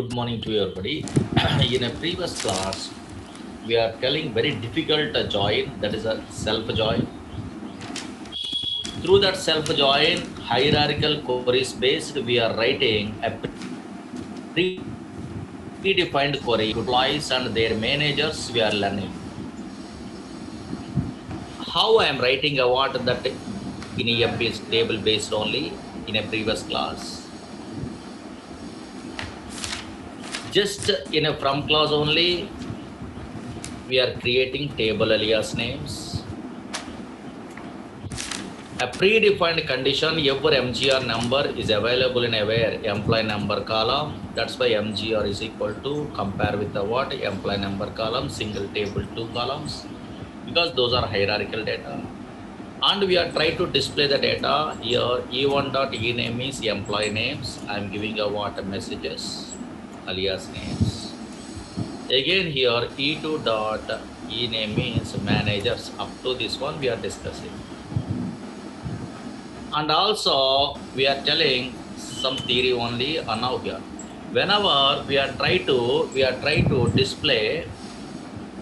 Good morning to everybody. In a previous class, we are telling very difficult join, that is a self join. Through that self join, hierarchical queries based, we are writing a predefined query to employees and their managers. We are learning how I am writing a what that in EMP is table based only in a previous class. Just in a from clause only, we are creating table alias names. A predefined condition, every MGR number is available in a where employee number column. That's why MGR is equal to compare with the what employee number column, single table, two columns, because those are hierarchical data. And we are trying to display the data here. E1.ename is employee names. I'm giving a what messages, alias names. Again here E2.ename means managers. Up to this one we are discussing. And also we are telling some theory only now here. Whenever we are trying to display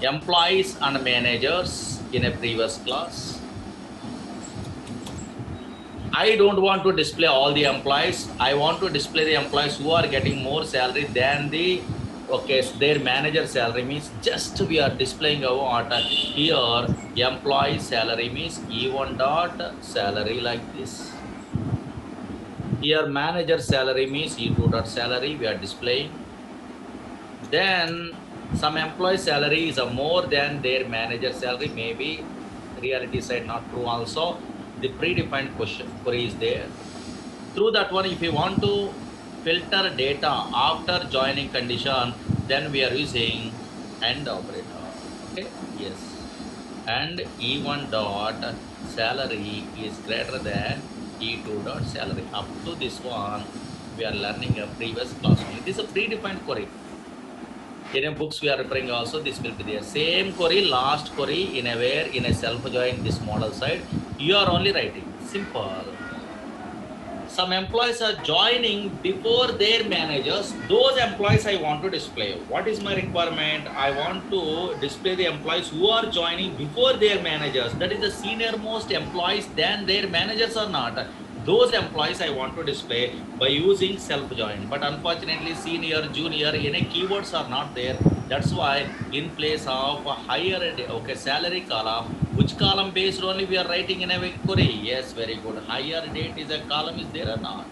employees and managers in a previous class. I don't want to display all the employees. I want to display the employees who are getting more salary than their manager salary. Means just we are displaying our here employee salary means E1 dot salary like this. Here manager salary means E2 dot salary we are displaying. Then some employee salary is a more than their manager salary. Maybe reality side not true also. The predefined question query is there. Through that one, if you want to filter data after joining condition, then we are using AND operator. Okay, yes. And E1 dot salary is greater than E2 dot salary. Up to this one, we are learning a previous class. This is a predefined query. In a books we are referring also, this will be there. Same query, last query in a where in a self join this model side. You are only writing simple. Some employees are joining before their managers. Those employees I want to display. What is my requirement? I want to display the employees who are joining before their managers. That is the senior most employees than their managers are not. Those employees I want to display by using self join. But unfortunately senior, junior, any keywords are not there. That's why in place of a higher salary column, which column based only we are writing in a query? Yes, very good. Higher date is a column is there or not?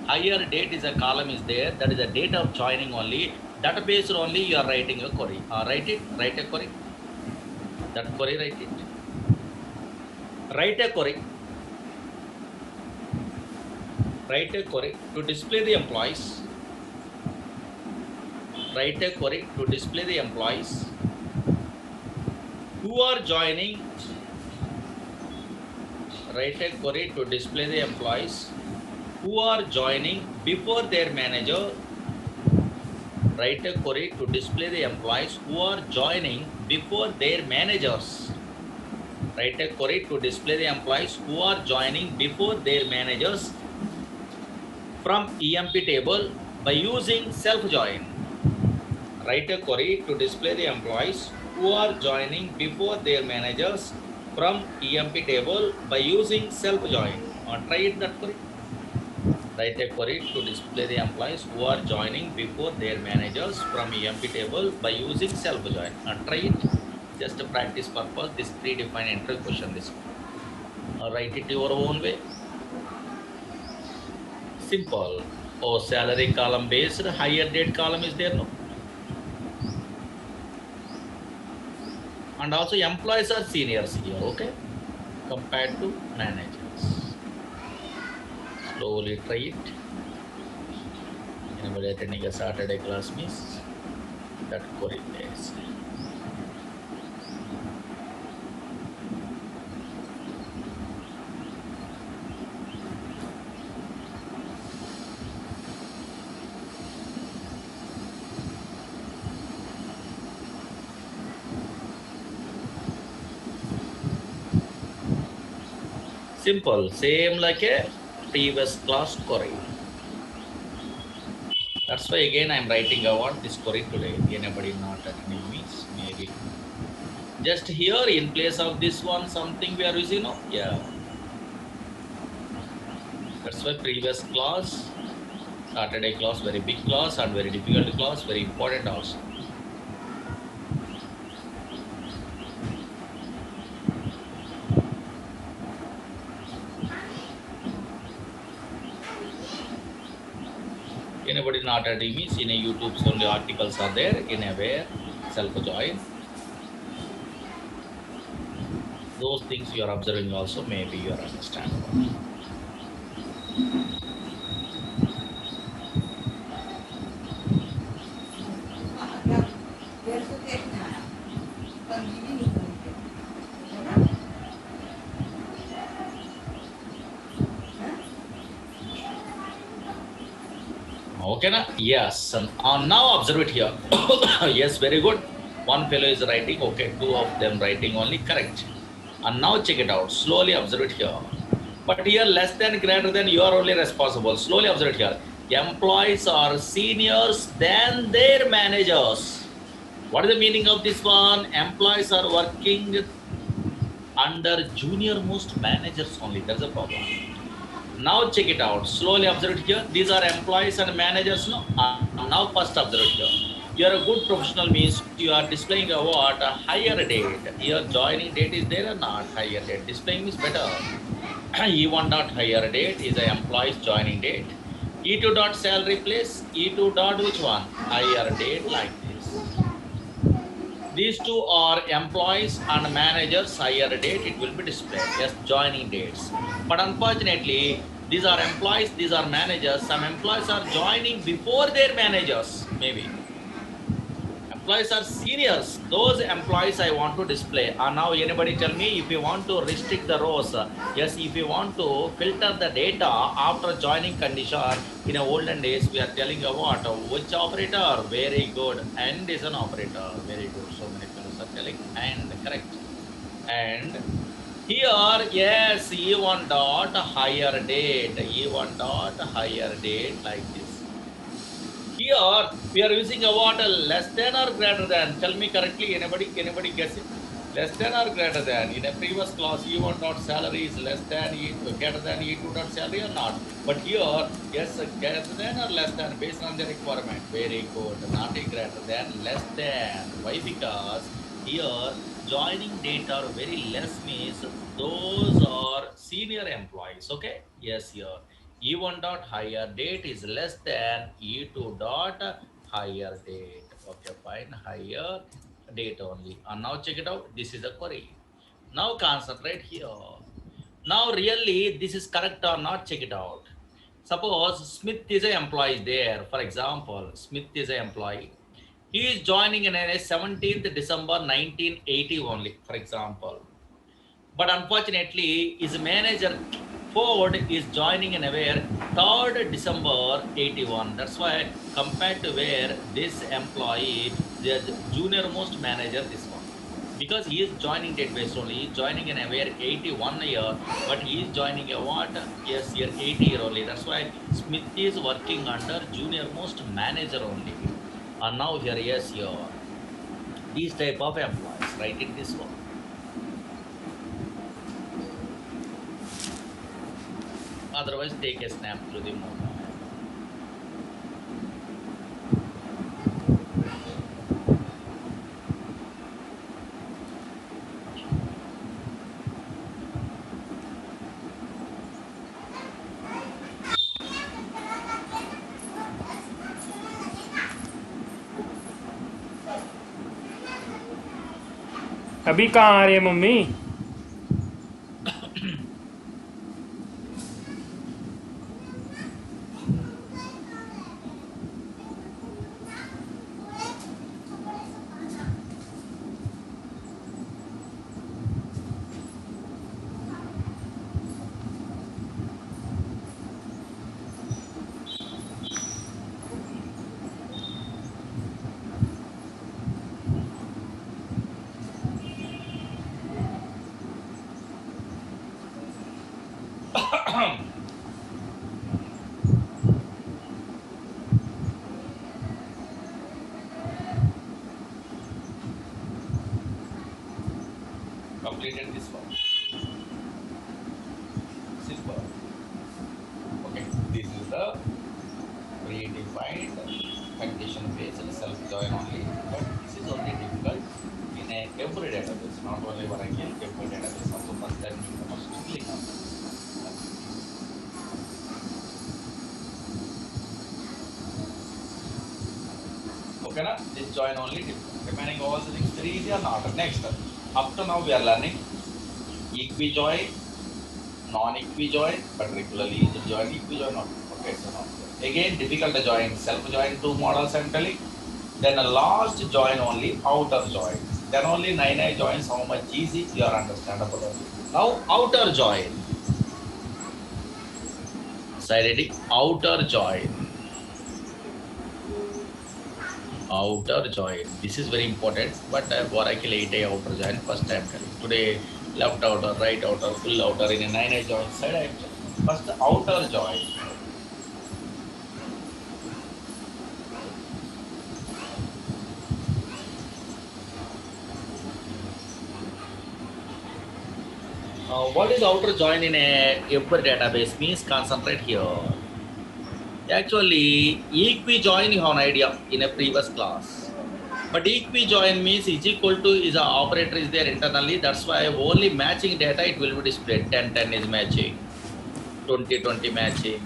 Higher date is a column is there. That is a date of joining only. That based only you are writing a query. Write it. Write a query. That query write it. Write a query. Write a query to display the employees. Write a query to display the employees who are joining. Write a query to display the employees who are joining before their manager. Write a query to display the employees who are joining before their managers. Write a query to display the employees who are joining before their managers from EMP table by using self join. Write a query to display the employees who are joining before their managers from EMP table by using self join. Try it that query. Write a query to display the employees who are joining before their managers from EMP table by using self join. Try it. Just a practice purpose. This predefined entry question. This write it your own way. Simple. Oh, salary column based, higher date column is there, no? And also employees are seniors here, okay? Compared to managers. Slowly try it. Anybody attending a Saturday class means that query based. Simple, same like a previous class query. That's why again I'm writing about this query today. Anybody not attending means maybe just here in place of this one something we are using. No, yeah. That's why previous class, Saturday class, very big class and very difficult class, very important also. Anybody not attending means in a YouTube's only articles are there in a where self join. Those things you are observing also maybe you are understandable. Okay, na? Yes. And now observe it here. Yes, very good. One fellow is writing. Okay, two of them writing only. Correct. And now check it out. Slowly observe it here. But here, less than, greater than, you are only responsible. Slowly observe it here. Employees are seniors than their managers. What is the meaning of this one? Employees are working under junior most managers only. That's a problem. Now check it out. Slowly observe it here. These are employees and managers. No. Now first observe it here. You are a good professional means you are displaying a what? A higher date. Your joining date is there or not? Higher date. Displaying is better. E1 dot higher date is a employee's joining date. E2 dot salary place. E2 dot which one? Higher date like this. These two are employees and managers higher date, it will be displayed. Yes, joining dates. But unfortunately, these are employees, these are managers. Some employees are joining before their managers, maybe. Employees are seniors. Those employees I want to display. Now anybody tell me if you want to restrict the rows. Yes, if you want to filter the data after joining condition, in olden days we are telling about which operator. Very good. And is an operator. Very good. So many fellows are telling and correct. And here, yes, E1 dot higher date. E1 dot higher date like this. Here we are using a what? Less than or greater than? Tell me correctly. Anybody guess it? Less than or greater than? In a previous class, E1 dot salary is less than greater than E2 dot salary or not? But here, yes, greater than or less than based on the requirement. Very good. Not a greater than, less than. Why? Because here joining date are very less means those are senior employees. Okay. Yes, here. E1 dot higher date is less than E2 dot higher date. Okay, fine. Higher date only. And now check it out. This is the query. Now concentrate here. Now really this is correct or not, check it out. Suppose Smith is an employee there. For example, Smith is an employee. He is joining in a 17th December 1980 only, for example. But unfortunately, his manager Ford is joining in where 3rd December 81. That's why compared to where this employee, the junior most manager, this one. Because he is joining date based only, he is joining in where 81 year, but he is joining a what? Yes, year 80 year only. That's why Smith is working under junior most manager only. And now here, yes, here. These type of employees, writing this one. Otherwise, take a snap through the mobile. अभी कहाँ आ रही है mummy? completed this one. Simple. Okay, this is the predefined condition based self join only, but this is only difficult in every database, not only Oracle, every database also. First time you must click on this. Okay, na? This join only difficult. Remaining all the things very easy and order. Next, up to now we are learning equi join, non-equi join, but regularly used join, equi join not. Okay, so now again difficult to join, self join two models I'm telling. Then a last join only, outer join. Then only 9 joins, how much easy you are understandable. Now outer join. Side heading, outer join. Outer join. This is very important, but Oracle 8i outer join first time telling. Today left outer, right outer, full outer in a 9i join side I am telling. First outer join. What is outer join in a every database means? Concentrate here. Actually, equi-join you have an idea in a previous class. But equi-join means is equal to is a operator is there internally. That's why only matching data it will be displayed. 10-10 is matching, 20-20 matching,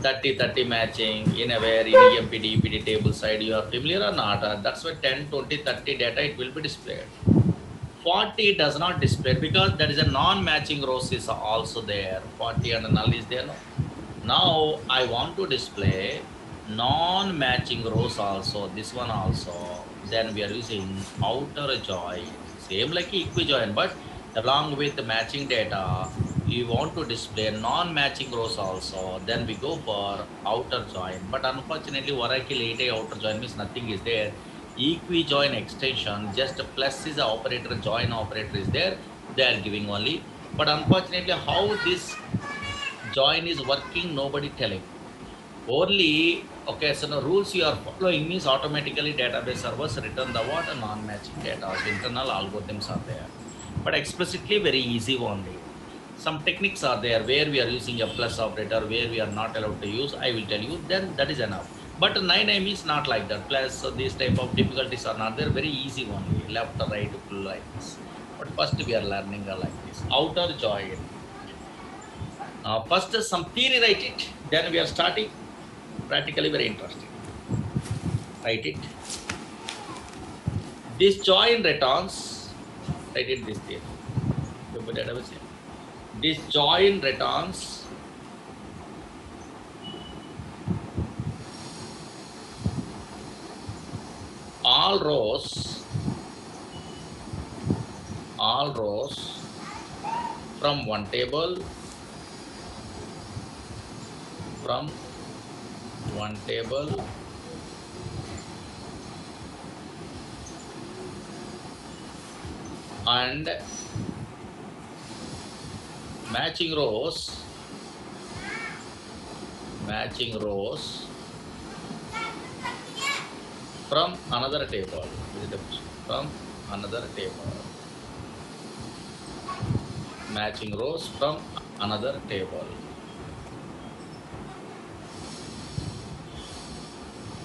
30-30 matching in a where in EMPD, EPD table side you are familiar or not. That's why 10-20-30 data it will be displayed. 40 does not display because there is a non-matching rows is also there. 40 and null is there. No? Now I want to display non-matching rows also, this one also. Then we are using outer join, same like equi join, but along with the matching data, you want to display non-matching rows also. Then we go for outer join. But unfortunately, Oracle 8i outer join means nothing is there. Equi join extension, just plus is the operator, join operator is there. They are giving only. But unfortunately, how this join is working, nobody telling. Only okay, so the rules you are following means automatically database servers return the what a non-matching data. So internal algorithms are there, but explicitly very easy only. Some techniques are there where we are using a plus operator, where we are not allowed to use. I will tell you, then that is enough. But 9M is not like that. Plus these type of difficulties are not there. Very easy only, left or right full like this. But first we are learning like this. Outer join. First some theory write it. Then we are starting. Practically very interesting. Write it. This join returns. Write it this theory. This join returns all rows from one table, and matching rows from another table, matching rows from another table.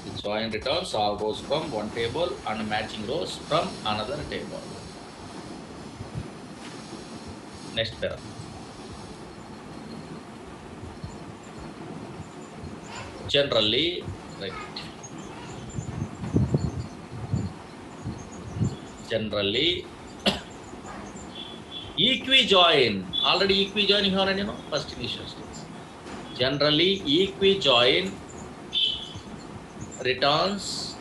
The join returns all rows from one table and matching rows from another table. Next paragraph. Generally, write it. Generally, equi-join. Already equi-join you already know. First initial stage. Generally, equi-join returns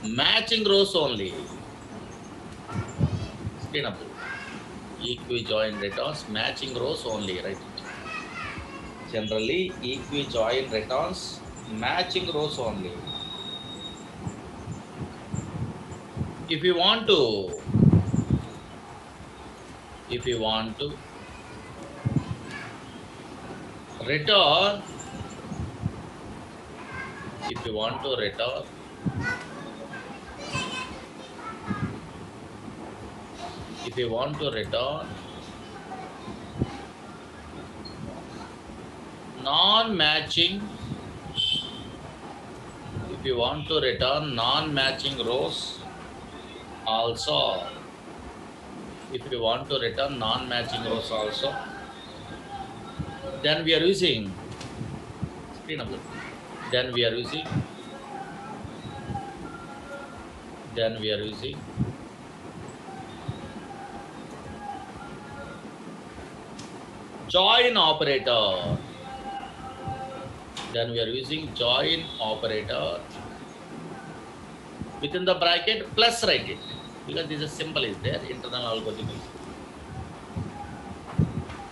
matching rows only. Screenable. Equi-join returns matching rows only. Right. Generally, equi-join returns matching rows only. If you want to return, If you want to return non-matching, if you want to return non-matching rows also, if you want to return non-matching rows also, then we are using screen observe. Then we are using join operator. Then we are using join operator within the bracket plus write it, because this is symbol is there, internal algorithm is.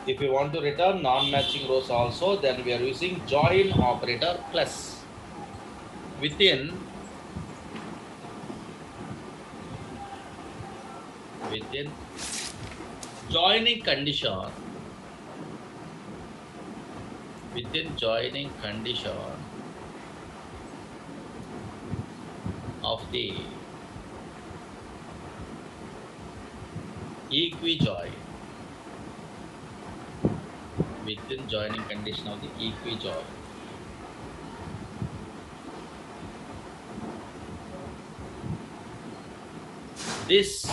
If you want to return non-matching rows also, then we are using join operator plus within joining condition, of the equi-join, within joining condition of the equi-join. This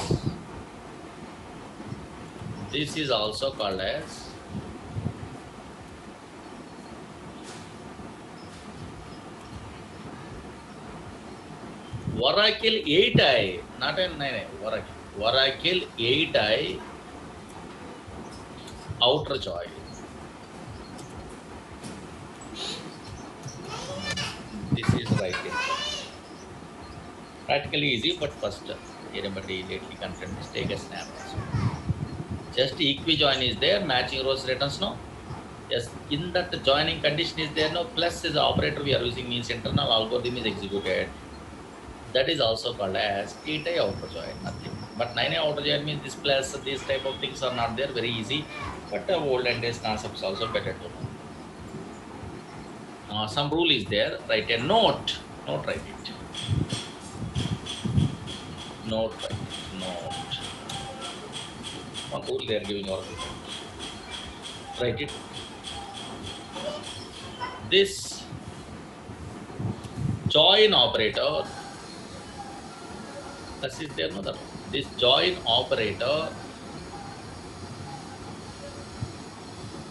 is also called as Oracle 8i, not a 9i, Oracle 8i outer join. This is right here. Practically easy, but first anybody lately content is take a snap. Just equi-join is there, matching rows returns no. Yes, in that joining condition is there no, plus is the operator we are using, means internal algorithm is executed. That is also called as 8i outer join, nothing. But 9i outer join means this plus, these type of things are not there, very easy. But olden days concepts also better to know. Some rule is there, write a note, write it. Note, write it, note. One rule they are giving all. Write it. This join operator, this is there no, this join operator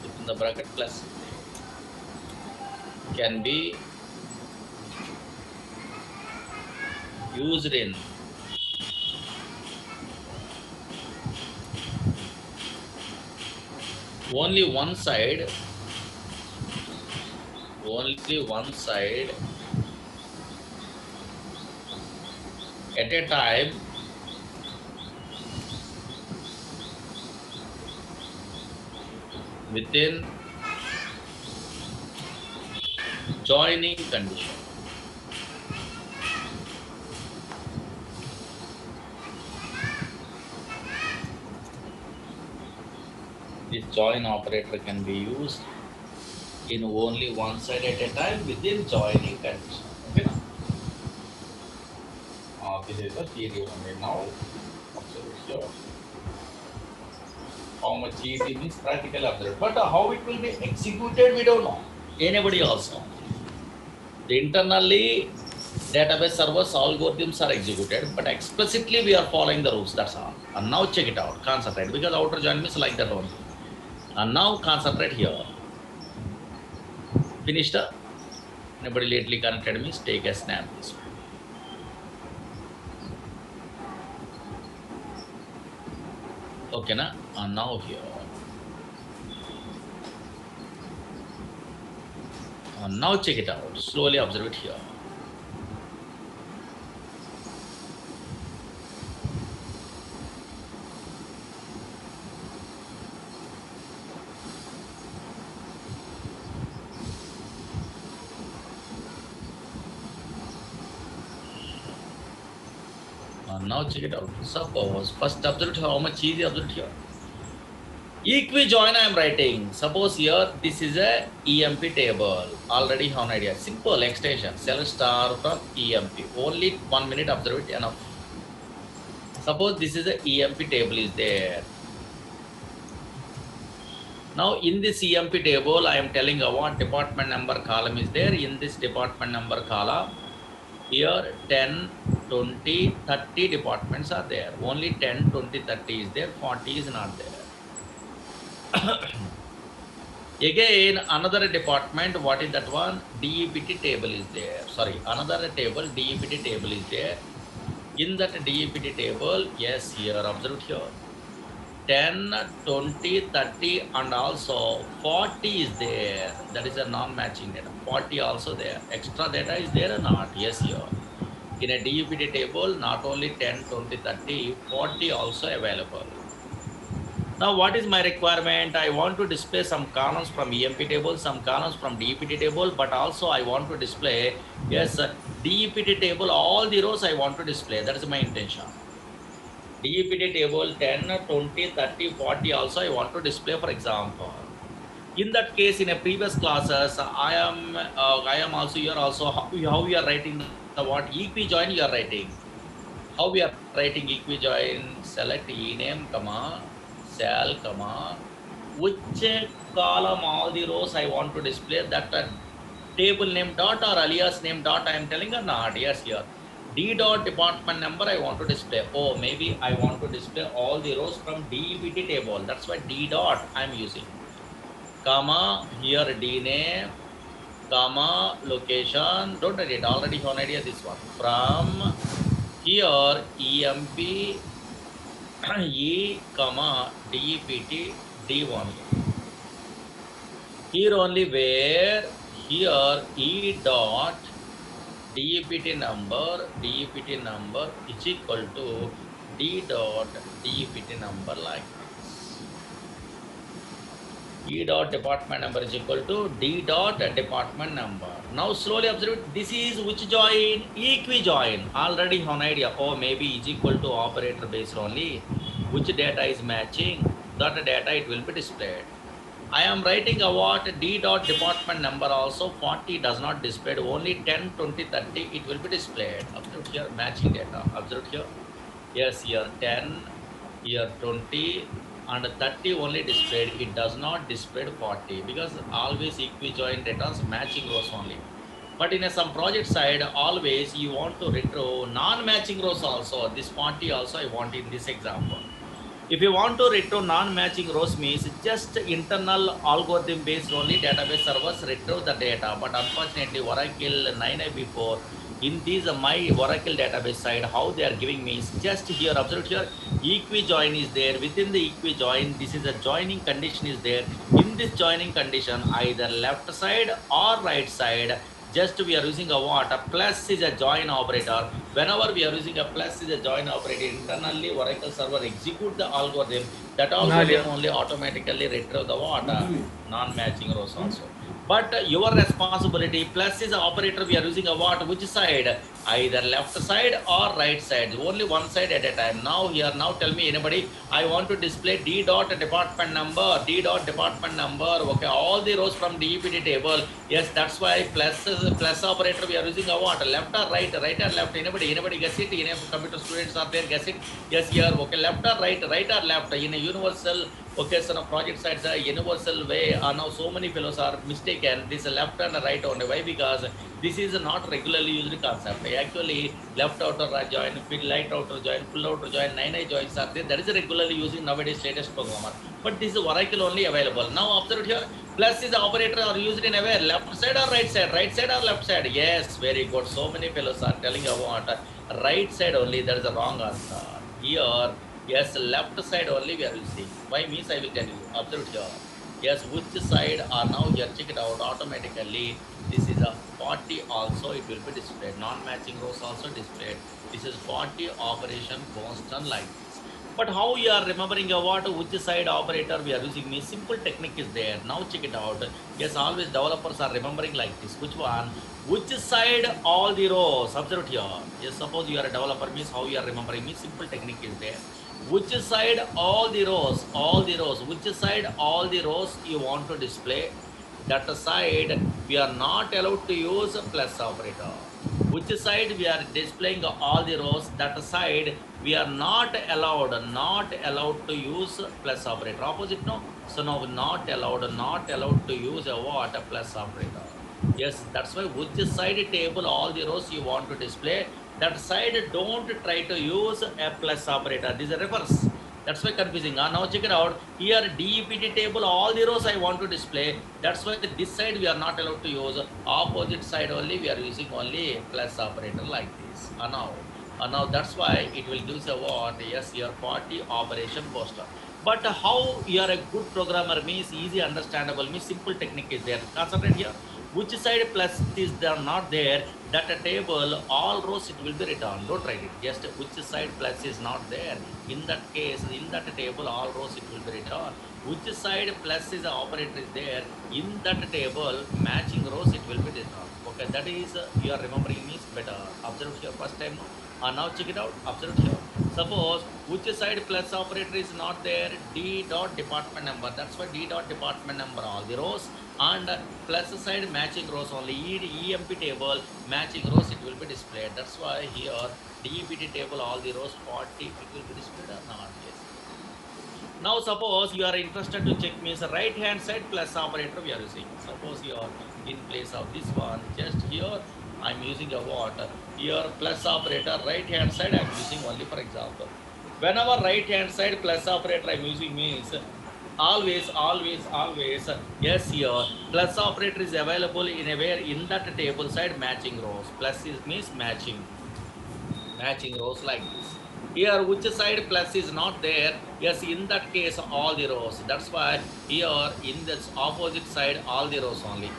within the bracket plus can be used in only one side at a time within joining condition. This join operator can be used in only one side at a time within joining condition. Okay, now this is the theory only. Now observe here. How much ET means practical observed, but how it will be executed we don't know. Anybody also. The internally database servers algorithms are executed, but explicitly we are following the rules. That's all. And now check it out. Concentrate, because outer join means like that only. And now concentrate here. Finished. Anybody lately connected means take a snap this way. Okay, na? And now here. And now check it out. Slowly observe it here. Now check it out. Suppose first observe how much easy observe here. Equi-join I am writing. Suppose here this is a EMP table. Already have an idea. Simple extension. Select star from EMP. Only 1 minute observe it enough. Suppose this is a EMP table is there. Now in this EMP table, I am telling what department number column is there. In this department number column, here 10, 20, 30 departments are there. Only 10, 20, 30 is there. 40 is not there. Again, another department, what is that one? DEPT table is there. Sorry, another table, DEPT table is there. In that DEPT table, yes, here, observe here. 10, 20, 30 and also 40 is there. That is a non-matching data. 40 also there. Extra data is there or not? Yes, here. In a DEPT table, not only 10, 20, 30, 40 also available. Now, what is my requirement? I want to display some columns from EMP table, some columns from DEPT table, but also I want to display, yes, DEPT table, all the rows I want to display. That is my intention. DEPT table 10, 20, 30, 40 also I want to display, for example. In that case, in a previous classes, I am also here also, how we are writing the what equi-join you are writing. How we are writing equi-join, select ename, comma, cell, comma, which column all the rows I want to display, that table name dot or alias name dot I am telling or not? Yes, here. D dot department number I want to display. Oh, maybe I want to display all the rows from DEPT table. That's why D dot I am using. Comma, here D name, comma, location. Don't write it. Already have an idea this one. From here EMP E, comma, DEPT D1. Here only where here E dot DEPT number is equal to D dot DEPT number like this. E dot department number is equal to D dot department number. Now slowly observe it. This is which join? Equi-join. Already have an idea. Oh, maybe is equal to operator based only. Which data is matching? That data it will be displayed. I am writing about D dot department number also 40 does not display, only 10, 20, 30 it will be displayed. Observe here matching data. Observe here. Yes, here 10, here 20 and 30 only displayed. It does not display 40 because always equi-join data matching rows only. But in some project side, always you want to retro non-matching rows also. This 40 also I want in this example. If you want to retro non-matching rows means just internal algorithm based only database servers retro the data. But unfortunately, Oracle 9i in this my Oracle database side, how they are giving me is just here, observe here, equi-join is there. Within the equi-join, this is a joining condition is there. In this joining condition, either left side or right side, just we are using a what? A plus is a join operator. Whenever we are using a plus is a join operator, internally Oracle server execute the algorithm. That algorithm only automatically retrieve the what? Non-matching rows also. But your responsibility, plus is a operator we are using a what? Which side? Either left side or right side. Only one side at a time. Now here, now tell me anybody, I want to display D dot department number, D dot department number. Okay, all the rows from DEPT table. Yes, that's why plus operator we are using a what? Left or right or left? Anybody guess it? In a computer students are there, guess it? Yes, here. Okay, left or right or left? In a universal occasion of project sites, a universal way. Now so many fellows are mistaken. This is left and right only. Why? Because this is not regularly used concept. Actually, left outer join, right outer join, full outer join, 9i joins are there. That is regularly using nowadays latest programmer. But this is Oracle only available. Now observe here. Plus is the operator are used in a way left side or right side? Right side or left side? Yes, very good. So many fellows are telling about right side only. That is the wrong answer. Here, yes, left side only we are using. Why means I will tell you. Observe here. Yes, which side are now here? Check it out automatically. This is a 40 also it will be displayed. Non-matching rows also displayed. This is 40 operation constant like this. But how you are remembering what which side operator we are using? Me simple technique is there. Now check it out. Yes, always developers are remembering like this. Which one? Which side all the rows? Observe here. Yes, suppose you are a developer means how you are remembering me simple technique is there. Which side all the rows? Which side all the rows you want to display? That side we are not allowed to use plus operator. Which side we are displaying all the rows? That side we are not allowed to use plus operator. Opposite, no. So now not allowed to use a what? A plus operator. Yes, that's why which side table all the rows you want to display, that side don't try to use a plus operator. This is a reverse. That's why confusing. Now check it out. Here DEPT table, all the rows I want to display. That's why this side we are not allowed to use. Opposite side only we are using only plus operator like this. Now that's why it will give a what? Yes, your party operation poster. But how you are a good programmer means easy understandable means simple technique is there. Concentrate here. Which side plus is there not there? That a table all rows it will be written. Don't write it. Just which side plus is not there. In that case, in that table all rows it will be written. Which side plus is the operator is there. In that table matching rows it will be written. Okay, that is you are remembering means better. Observe here first time. Now check it out. Observe here. Suppose which side plus operator is not there, D dot department number. That's why D dot department number all the rows, and plus side matching rows only. EMP table matching rows it will be displayed. That's why here DEPT table all the rows 40 it will be displayed or not. Yes. Now suppose you are interested to check means right hand side plus operator we are using. Suppose you are in place of this one, just here I'm using a what? Here plus operator right hand side I'm using only for example. Whenever right hand side plus operator I'm using means always yes, here plus operator is available in a where in that table side matching rows. Plus is means matching rows like this. Here which side plus is not there, yes, in that case all the rows. That's why here in this opposite side all the rows only,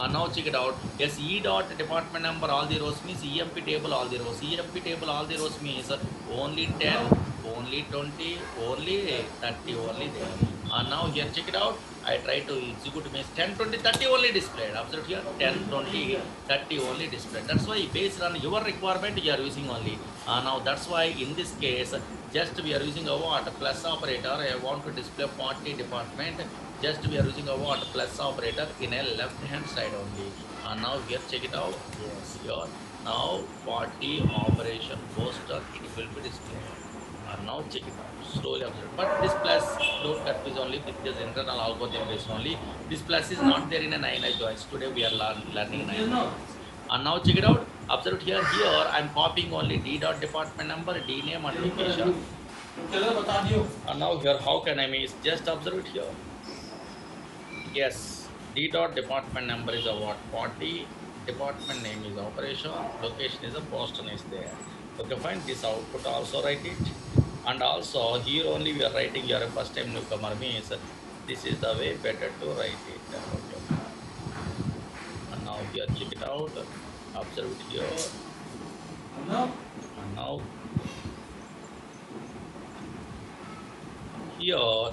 and now check it out. Yes, E dot department number all the rows means EMP table all the rows. EMP table all the rows means only 10, only 20, only 30 only there. And now here check it out. I try to execute means 10, 20, 30 only displayed. Observe here 10, 20, 30 only displayed. That's why based on your requirement you are using only. Now that's why in this case just we are using a what? Plus operator. I want to display 40 department. Just we are using a what? Plus operator in a left hand side only. And now here check it out. Yes, here now 40 operation poster it will be displayed. And now check it out. Slowly observe. But this plus don't confuse only with this internal algorithm based only. This plus is not there in a 9 joints. Today we are learning 9 joints. And now check it out. Observe here. Here I am copying only D dot department number, D name and location. And now here how can I make? Just observe it here. Yes, D dot department number is a what? 40. Department name is operation. Location is a Boston is there. Okay, fine. This output also write it. And also here only we are writing your first time newcomer means this is the way better to write it. Okay. And now here check it out. Observe it here. And now here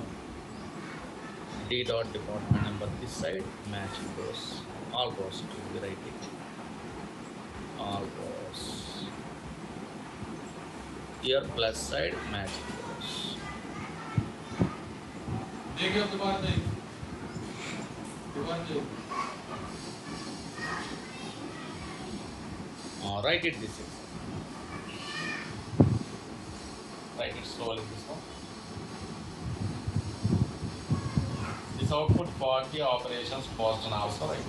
D dot department number this side matching goes. All goes to be writing. All goes. Here plus side matching goes. Write it this way. Write it slowly this one. This output 40 operations Boston also write it.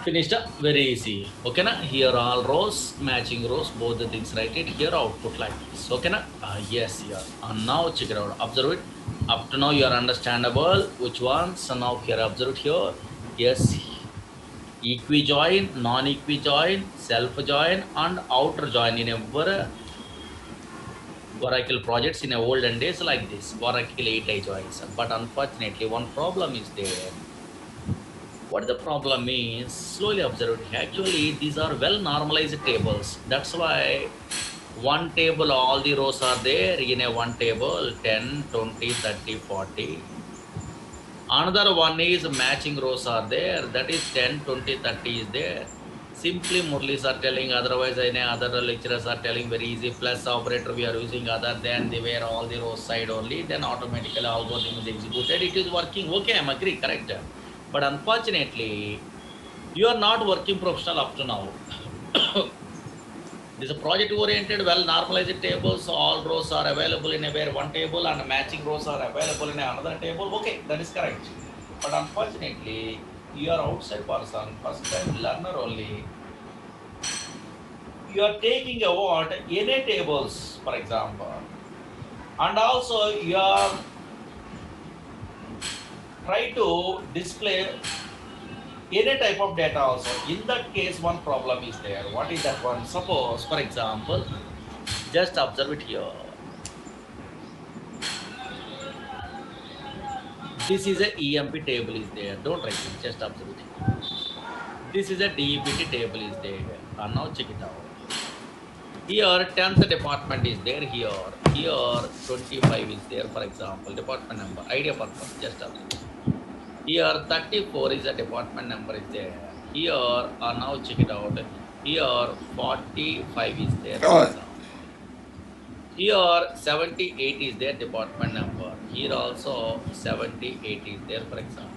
Finished up, very easy. Okay na, here all rows matching rows, both the things write it here, output like this. Okay na, yes, here. And now check it out, observe it. Up to now you are understandable which one. So now here observe it here. Yes, equi join, non equi join, self join and outer join in our Oracle projects in a olden days like this, Oracle 8i joins. But unfortunately one problem is there. What the problem is, slowly observe it. Actually, these are well normalized tables. That's why one table, all the rows are there in a one table, 10, 20, 30, 40. Another one is matching rows are there. That is 10, 20, 30 is there. Simply Murlis are telling, otherwise other lecturers are telling very easy. Plus operator we are using other than they were all the rows side only. Then automatically algorithm is executed. It is working. Okay, I'm agree, correct. But unfortunately, you are not working professional up to now. This is a project oriented, well normalized table, so all rows are available in a where one table and matching rows are available in another table. Okay, that is correct. But unfortunately, you are outside person, first time learner only. You are taking a what any tables, for example, and also you are try to display any type of data also. In that case, one problem is there. What is that one? Suppose, for example, just observe it here. This is a EMP table is there. Don't write it, just observe it. This is a DEPT table is there. And now check it out. Here 10th department is there here. Here 25 is there, for example, department number, idea purpose, just observe it. Here 34 is a department number is there. Here now check it out. Here 45 is there, for example. Here 78 is their department number. Here also 78 is there, for example.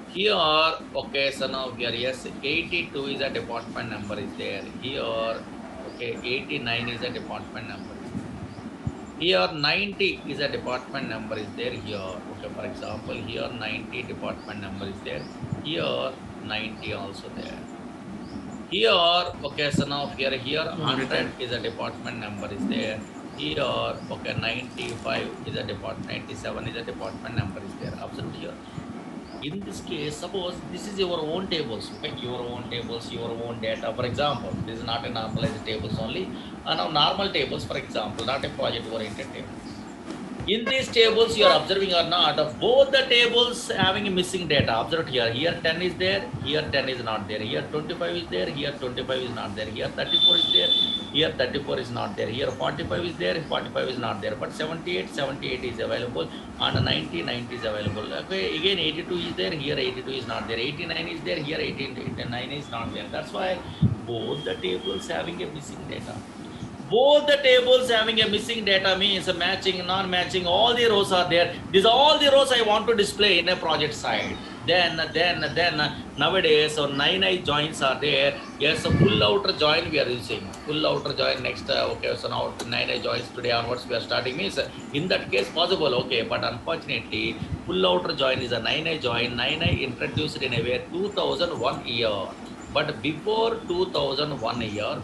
Here, okay, so now here, yes, 82 is a department number is there. Here, okay, 89 is a department number. Here 90 is a department number is there here. Okay, for example, here 90 department number is there. Here 90 also there. Here, okay, so now here 100 is a department number is there. Here, okay, 95 is a department, 97 is a department number is there. Absolutely here. In this case, suppose this is your own tables, okay, your own tables, your own data. For example, this is not a normalized tables only. Now normal tables, for example, not a project oriented table. In these tables, you are observing or not, both the tables having a missing data. Observe here. Here 10 is there, here 10 is not there. Here 25 is there, here 25 is not there. Here 34 is there, here 34 is not there. Here 45 is there, 45 is not there. But 78 is available, and 90 is available. Okay, again 82 is there, here 82 is not there. 89 is there, here 89 is not there. That's why both the tables having a missing data. Both the tables having a missing data means matching, non-matching, all the rows are there. These are all the rows I want to display in a project side. Then nowadays, so 9i joins are there. Yes, a full outer join we are using. Full outer join next, okay, so now 9i joins today onwards we are starting means in that case possible, okay, but unfortunately, full outer join is a 9i join. 9i introduced in a way 2001 year. But before 2001 year,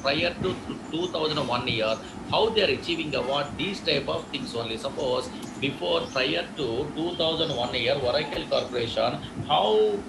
prior to 2001 year, how they are achieving what these type of things only. Suppose before prior to 2001 year, Oracle Corporation, how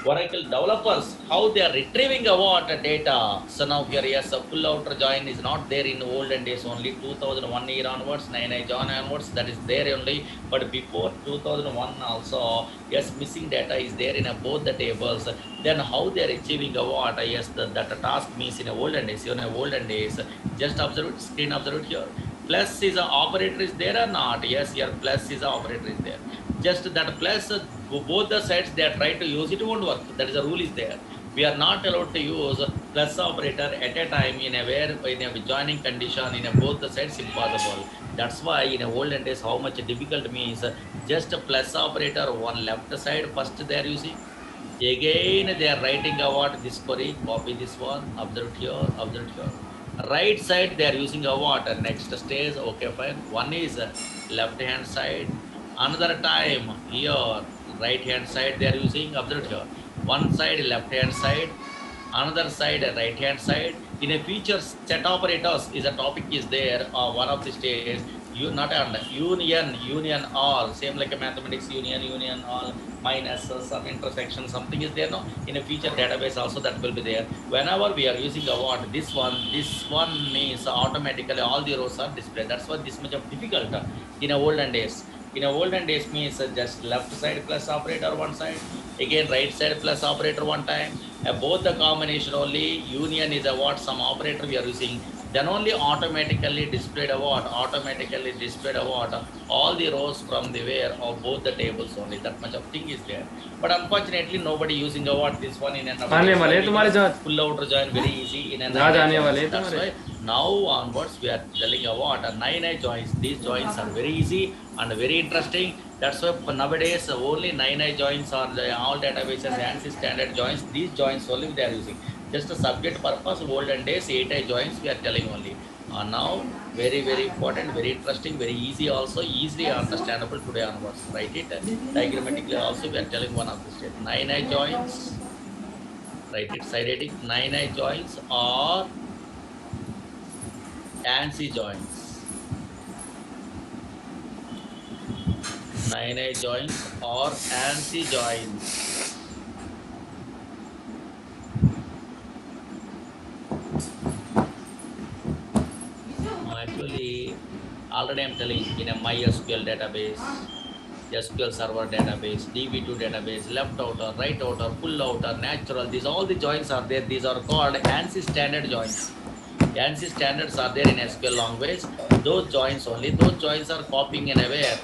Oracle developers, how they are retrieving what data. So now here, yes, a full outer join is not there in olden days only. 2001 year onwards, 9i join onwards, that is there only. But before 2001 also, yes, missing data is there in both the tables. Then how they are achieving what? Yes, that task means in olden days. In olden days, just observe it, screen observe it here. Plus is a operator is there or not? Yes, here plus is a operator is there. Just that plus both the sides they are trying to use, it won't work. That is the rule is there. We are not allowed to use plus operator at a time in a joining condition in both the sides impossible. That's why in olden days how much difficult means just a plus operator one left side first they are using. Again they are writing about this query, copy this one, observe here, observe here. Right side they are using a what? Next stage, okay fine. One is left hand side. Another time here right hand side they are using, observe here. one side left hand side, another side right hand side. In a future set operators is a topic is there, one of the states, you not and union all same like a mathematics union all minus some intersection something is there, no, in a future database also that will be there. Whenever we are using a what, this one means automatically all the rows are displayed. That's why this much of difficult in a olden days. In a olden days means just left side plus operator one side, again right side plus operator one time, both the combination only. Union is a what, some operator we are using, then only automatically displayed a what, automatically displayed a what, all the rows from the where of both the tables only. That much of thing is there. But unfortunately nobody using a what, this one in an आने वाले हैं तुम्हारे जहाज pull outer join very easy in an जहाज 9 आने वाले joins. हैं That's तुम्हारे why now onwards we are telling a what, a 9 joins. These joins are very easy and very interesting. That's why nowadays only 9 joins are the all databases ANSI standard joins. These joins only they are using. Just a subject purpose, olden days 8 joins we are telling only. Now very important, very interesting, very easy also, easily understandable today onwards. Write it diagrammatically also we are telling one of the state. 9 joins, write it side heading, 9 joins or ANSI joins. 9 joins or ANSI joins. Actually, already I am telling in a MySQL database, SQL Server database, DB2 database, left outer, right outer, full outer, natural. These all the joins are there. These are called ANSI standard joins. ANSI standards are there in SQL language. Those joins only. Those joins are copying in a where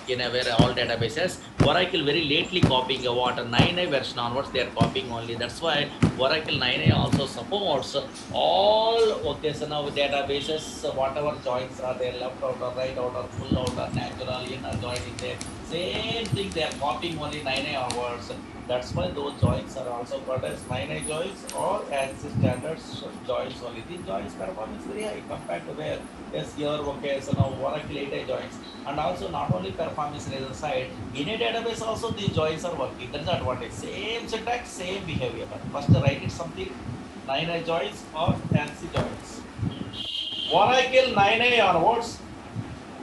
all databases. Oracle very lately copying a what, a 9 version onwards they are copying only. That's why Oracle 9 also supports all occasional databases. Whatever joins are there, left outer, right outer, full outer, natural, inner join is there. Same thing they are copying only 9 onwards. That's why those joins are also called as 9 joins or ANSI standards joins only. These joins performance very high compared to where, yes, here, okay, so now Oracle 8 joins. And also not only performance laser side, in a database also these joins are working. That's the advantage. Same syntax, same behavior. First write it something, 9 joins or ANSI joins. Oracle 9 onwards,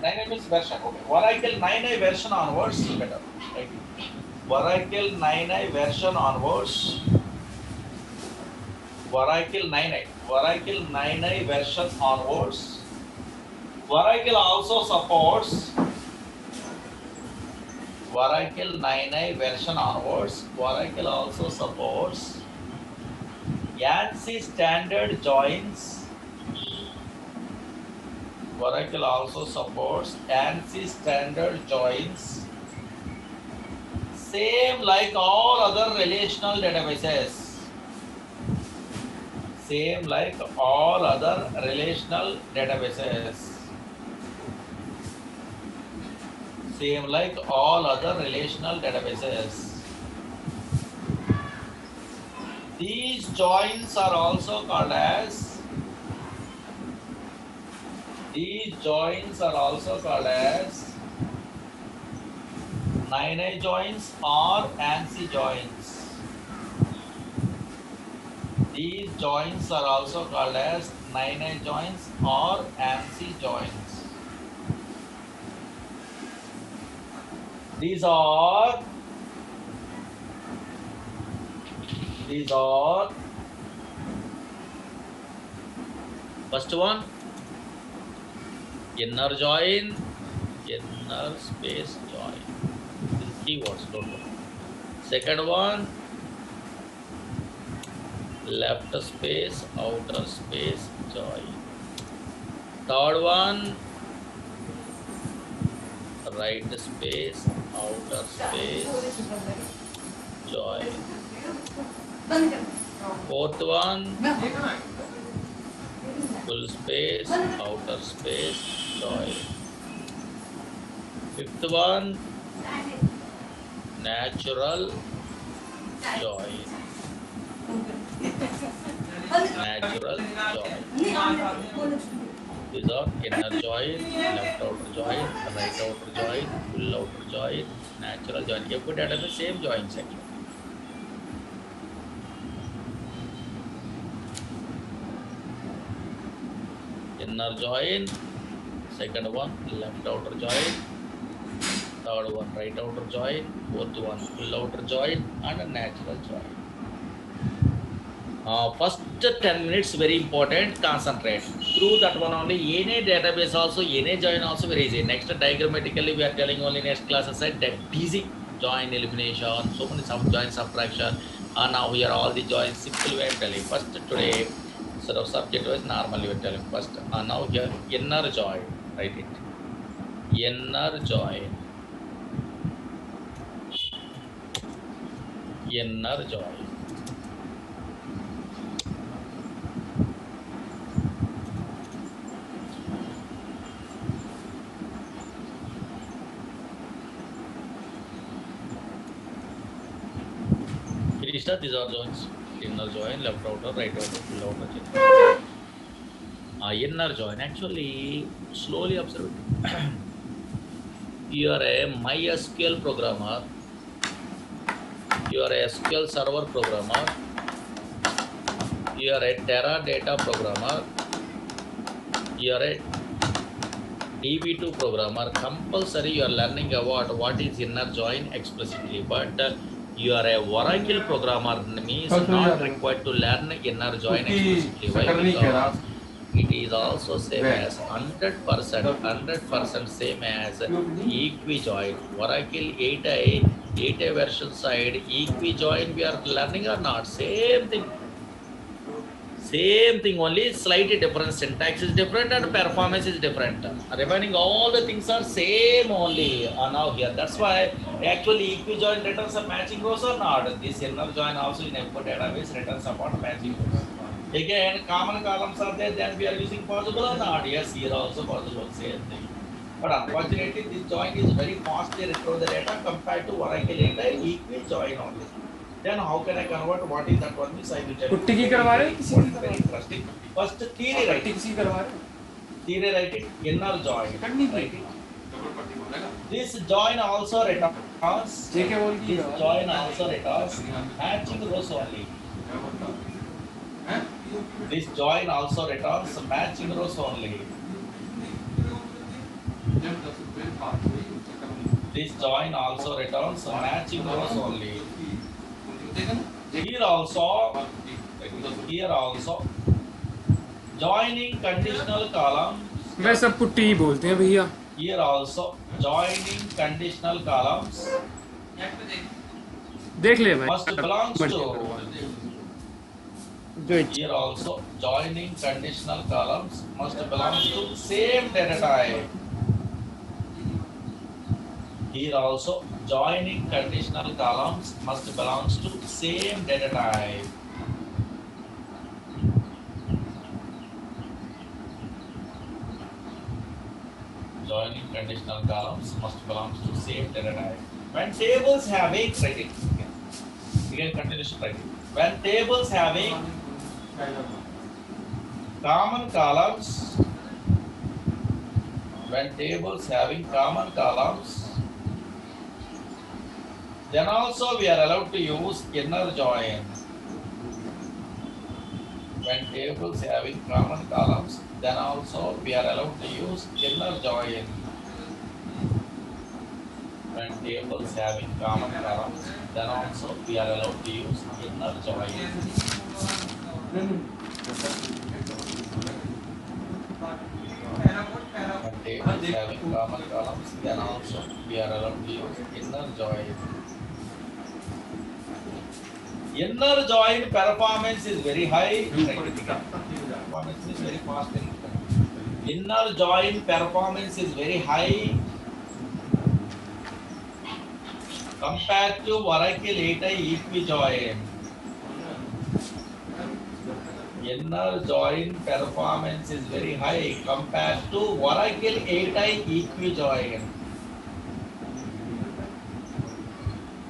9 means version, okay. Oracle 9 version onwards, better. Right? Oracle 9 version onwards. Oracle 9 version onwards. Oracle also supports Oracle 9 version onwards. Oracle also supports ANSI standard joins. Oracle also supports ANSI standard joins. Same like all other relational databases. Same like all other relational databases. Same like all other relational databases. These joins are also called as 9 joins or ANSI joins. These joins are also called as 9 joins or ANSI joins. These are first one, inner join, inner space join. This is keywords, don't worry. Second one, left space, outer space join. Third one, right space, outer space join. Fourth one, full space, outer space join. Fifth one, natural join. Natural join. These are inner join, left outer join, right outer join, full outer join, natural join. Every database same joins actually. inner join, second one left outer join, third one right outer join, fourth one full outer join, and a natural join. First 10 minutes very important, concentrate through that one only. Any database also, any join also very easy. Next diagrammatically we are telling only next class aside that easy join elimination, so many sub join subtraction. Now here all the joins simple we are telling. First today sort of subject was normally we are telling first. Now here inner join, write it, inner join, inner join. Krishna, these are joins. Inner join, left outer, right outer, full outer chain. Inner join. Actually, slowly observe it. You are a MySQL programmer. You are a SQL Server programmer. You are a Teradata programmer. You are a DB2 programmer. Compulsory you are learning about what is inner join explicitly, but you are a Oracle programmer means not required to learn inner join explicitly. Why? Because it is also same as 100% same as equi-join. Oracle 8i version side equi-join we are learning or not? Same thing. Same thing, only slightly different. Syntax is different and performance is different. Remaining all the things are same only now here. That's why actually equi-join returns a matching rows or not. This inner join also in F4 database returns upon matching rows. Again, common columns are there, then we are using possible or not? Yes, here also possible, same thing. But unfortunately, this join is very fastly retrieve the data compared to Oracle data equi-join only. Then how can I convert? What is that one? Means I will tell you. Putty की करवा रहे हो किसी की? Very interesting. First theory write it. किसी की करवा रहे हो? Theory write it. Inner join. करनी थी। Write it. This join also returns. जेके बोल की This join also returns matching rows only. This join also returns matching rows only. This join also returns matching rows only. Here also joining conditional column. मैं सब putty ही बोलते हैं भैया। Here also joining conditional columns देख ले भाई। must belongs to. जो Here also joining conditional columns must belongs to same data type. Here also joining conditional columns must belongs to same data type. Joining conditional columns must belongs to same data type. When tables having, write it again continuation write it. When tables having common columns, when tables having common columns, then also we are allowed to use inner join. When tables having common columns, then also we are allowed to use inner join. When tables having common columns, then also we are allowed to use inner join. When tables having common columns, then also we are allowed to use inner join. Inner join performance is very high. Performance is very fast. Inner join performance is very high compared to Oracle 8i equi-join. Inner join performance is very high compared to Oracle 8i equi-join.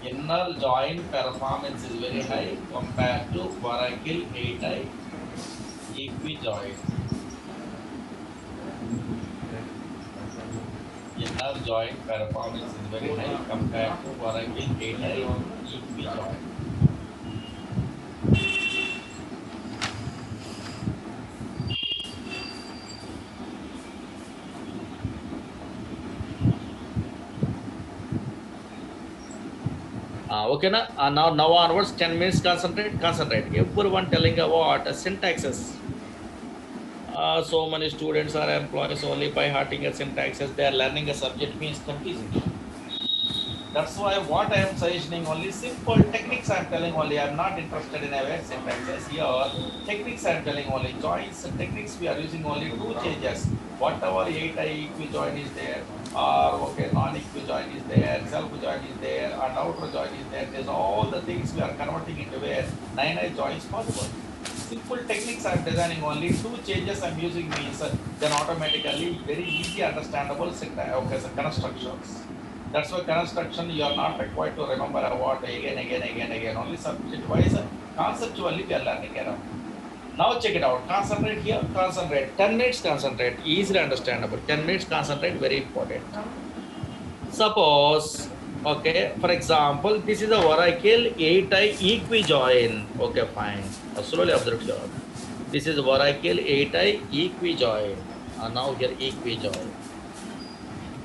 Inner join performance is very high compared to Oracle 8i equi-join. Inner join performance is very high compared to Oracle 8i equi-join. Okay, now onwards, 10 minutes, concentrate. Everyone telling about syntaxes. So many students are employees only by hearting a syntaxes. They are learning a subject means confusing. That's why what I am suggesting only simple techniques I am telling only. I am not interested in advanced syntaxes here. Techniques I am telling only. Joins techniques we are using only two changes. Whatever 8i equijoin is there, or okay, non-equijoin is there, self-join is there, and outer join is there. There's all the things we are converting into where 9i joins possible. Simple techniques I'm designing only two changes I'm using means then automatically very easy understandable syntax okay so constructions. That's why construction you are not required to remember what again only subject wise conceptually we are learning around. Now check it out. Concentrate here, concentrate. 10 minutes concentrate. Easily understandable. 10 minutes concentrate, very important. Suppose, okay, for example, this is a Oracle 8i equijoin. Okay, fine. Slowly observe here. This is Oracle 8i equijoin. Now here equijoin.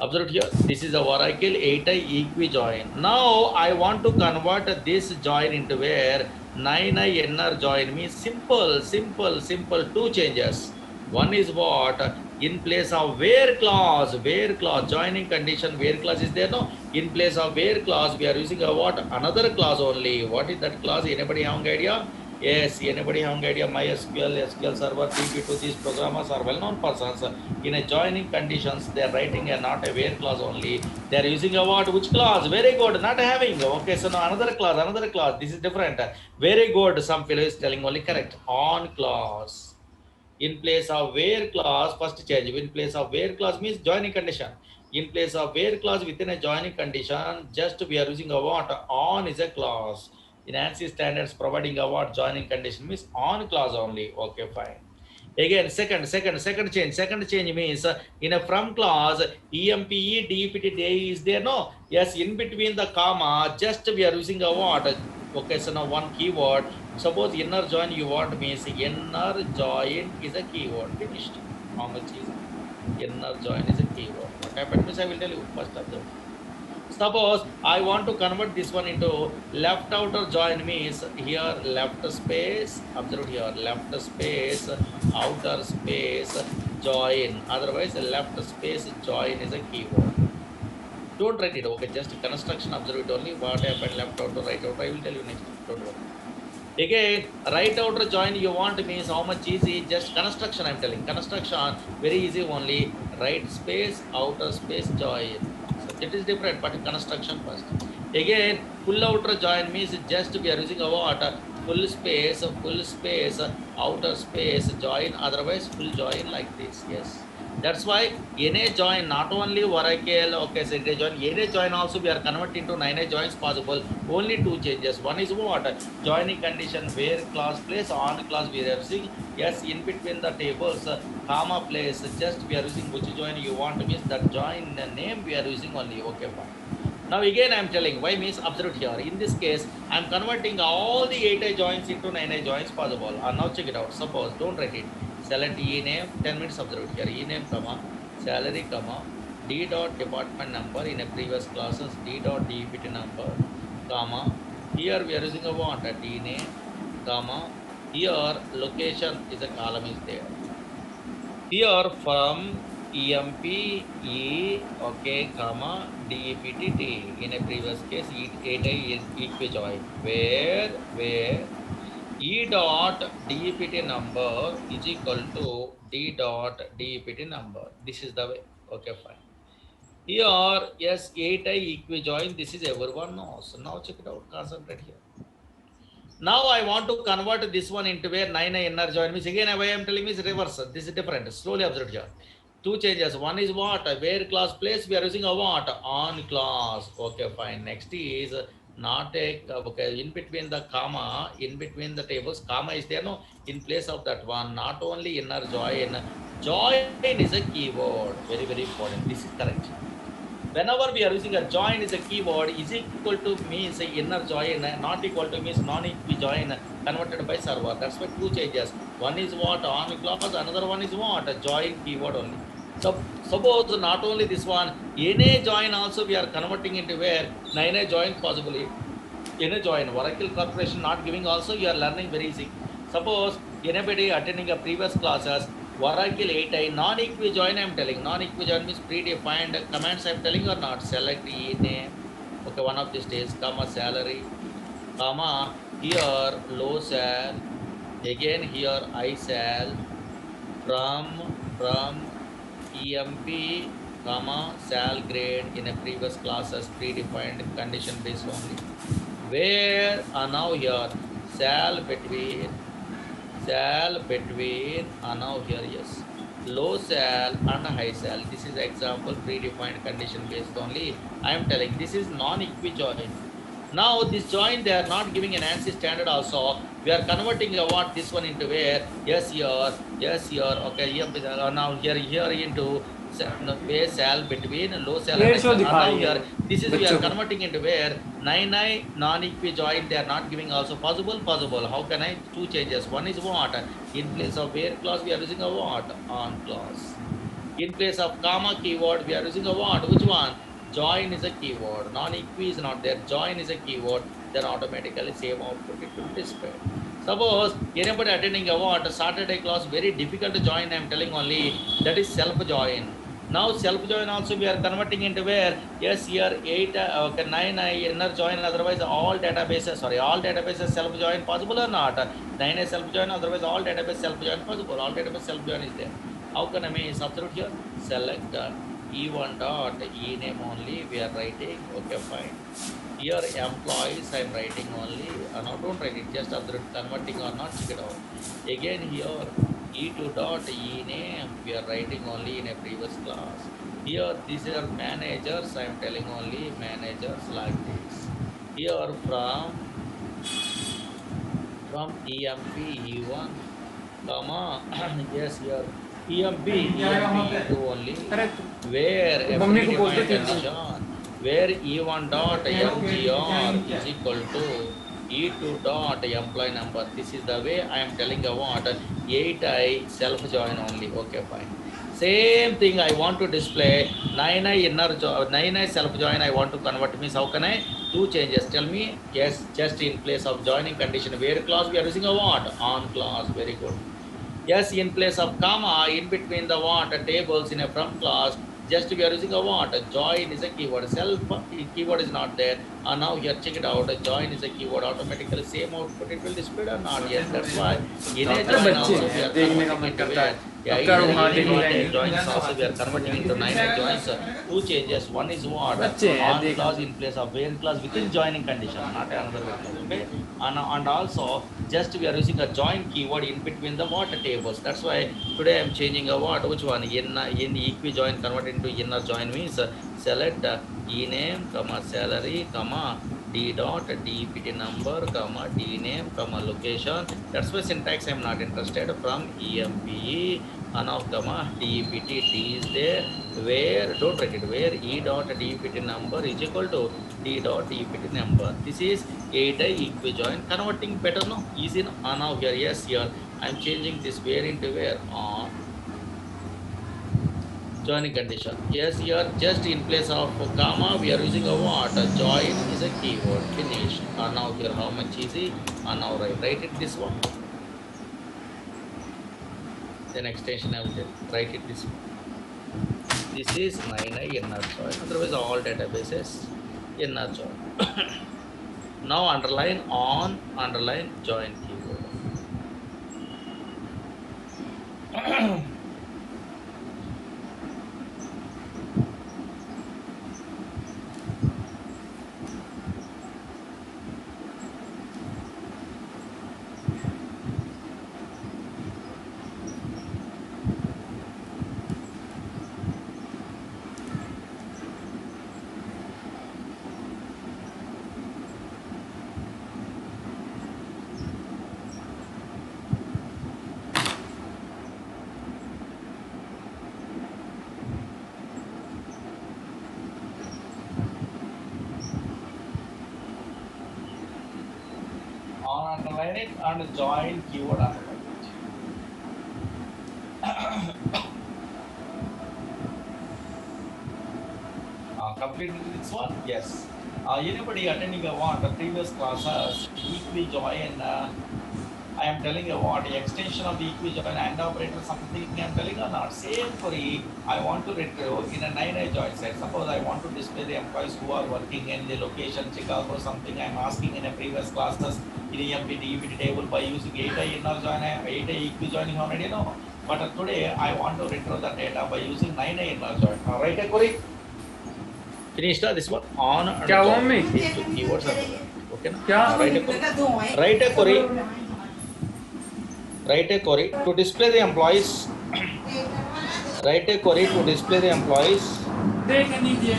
Observe here. This is a Oracle 8i equijoin. Now I want to convert this join into where 9i NR join means simple. Two changes. One is what? In place of where clause, joining condition, where clause is there? No. In place of where clause, we are using a what? Another clause only. What is that clause? Anybody have an idea? Yes, anybody have an idea? MySQL, SQL Server, DB2, these programmers are well-known persons. In a joining conditions, they are writing a not a where clause only. They are using a what? Which clause? Very good. Not having. Okay, so now another clause. This is different. Very good. Some fellow is telling only correct. On clause. In place of where clause, first change. In place of where clause means joining condition. In place of where clause within a joining condition, just we are using a what? On is a clause. In ANSI standards, providing a what? Joining condition means on clause only. Okay, fine. Again, second change. Second change means in a from clause, EMPE, DEPT, DE is there. No. Yes, in between the comma, just we are using a what? Okay, so now one keyword. Suppose inner join you want means inner join is a keyword. Finished. How much is inner join is a keyword? What happened means I will tell you first observe. Suppose I want to convert this one into left outer join means here left space, observe here left space, outer space, join. Otherwise left space join is a keyword. Don't write it, okay, just construction, observe it only. What happened left outer, right outer, I will tell you next. Don't worry. Again, right outer join you want means how much easy, just construction I'm telling. Construction, very easy only. Right space, outer space, join. It is different, but construction first. Again, full outer join means just we are using a what? Full space, outer space, join, otherwise full join like this. Yes. That's why NA join, not only Oracle, okay, so join, NA join also we are converting to 9A joins possible. Only two changes. One is what? Joining condition where clause place, on clause we are using. Yes, in between the tables, comma place, just we are using which join you want means that join name we are using only. Okay, fine. Now again I am telling why means observe here. In this case, I am converting all the 8i joins into 9i joins possible. Now check it out. Suppose, don't write it. Select e name, 10 minutes observe here. E name, comma, salary, comma, d dot department number in a previous classes, d dot DEPT number, comma. Here we are using a what? A d name, comma. Here location is a column is there. Here from EMPE, okay, comma, DEPT, in a previous case, 8i is equijoin, where E dot DEPT number is equal to D dot DEPT number. This is the way. Okay, fine. Here, yes, 8i equijoin, this is everyone knows. So now check it out, concentrate here. Now I want to convert this one into where 9i NR join means again I am telling is reverse. This is different. Slowly observe here. Two changes. One is what? Where clause place we are using a what? On clause. Okay, fine. Next is not a okay in between the comma, in between the tables, comma is there. No, in place of that one, not only inner join. Join is a keyword. Very, very important. This is correct. Whenever we are using a join is a keyword, is equal to means inner join, not equal to means non-equal join converted by server. That's why two changes. One is what? On clause, another one is what? A join keyword only. So suppose not only this one, NA join also we are converting into where 9A join possibly. any join Oracle Corporation not giving also, you are learning very easy. Suppose anybody attending a previous classes, Oracle 8i non-equi join, I am telling. Non-equi join means predefined commands, I am telling or not. Select e name. Okay, one of these days, comma salary, comma here low sal, again here I sal, from emp, comma sal grade in a previous classes predefined condition based only. Where now here sal between now here, yes, low sal and high sal. This is example predefined condition based only. I am telling this is non-equi join. Now this join they are not giving an ANSI standard also. We are converting what this one into where yes here okay here now here into where sal between low sal and high sal. Now here this is we are converting into where 9 non-equi join they are not giving also possible. How can I two changes? One is what in place of where clause we are using a what on clause. In place of comma keyword we are using a what? Which one? Join is a keyword. Non-equi is not there. Join is a keyword. Then automatically same output it will display. Suppose anybody attending a what Saturday class very difficult to join. I am telling only that is self join. Now self join also we are converting into where yes here 8 okay 9 inner join, otherwise all databases self join possible or not? 9 self join, otherwise all database self join possible. All database self join is there. How can I substitute here? Select e1 dot e name only we are writing. Okay, fine. Here employees I am writing only. No, don't write it. Just observe converting or not. Check it out. Again here e2 dot e name we are writing only in a previous class. Here these are managers. I am telling only managers like this. Here from emp e1 comma yes here emp2 only where a predefined condition where e1 dot mgr is equal to e2 dot employee number. This is the way I am telling about 8i self join only. Okay, fine. Same thing I want to display 9i self join I want to convert means how can I two changes? Tell me. Yes, just in place of joining condition where clause we are using a what? On clause. Very good. Yes, in place of comma in between the what tables in a from class, just we are using a what? Join is a keyword. Self keyword is not there. And now here check it out. Join is a keyword. Automatically same output it will display or not. Yes, that's why in a join also we are converting into where joins also we are converting into 9 joins. Two changes. One is what? On clause in place of where clause within joining condition, not another way. Okay. And also just we are using a join keyword in between the what tables. That's why today I am changing a what? Which one? In equi join convert into inner join means select e name comma salary comma d dot dpt number comma d name comma location. That's why syntax I am not interested. From empe now comma dpt d is there where don't write it where e dot dpt number is equal to d dot dpt number. This is 8i equi join converting better no easy no. Now here yes here I am changing this where into where on joining condition. Yes, here just in place of comma we are using a what? Join is a keyword. Finish. And now here how much easy? And now write it this one. Then extension I will write it this one. This is 9i inner join. Otherwise all databases inner join. Now underline on underline join keyword. Underline it and join keyword underline it. Complete. completed this one? Yes. Anybody attending a what? The previous classes, equi-join, I am telling you what, extension of the equi-join and operator, something I am telling or not. Same query, I want to retrieve in a 9i join set. Suppose I want to display the employees who are working in the location Chicago, something I am asking in a previous classes in EMP DEPT table by using 8i inner join, 8i equi-joining already know. But today I want to retrieve the data by using 9i inner join. Write a query. Finished this one on and क्या हुआ join. Mummy? These two keywords are there. Okay na? क्या? Write a query. Write a query. Write a query to display the employees. Write a query to display the employees. देख लीजिए.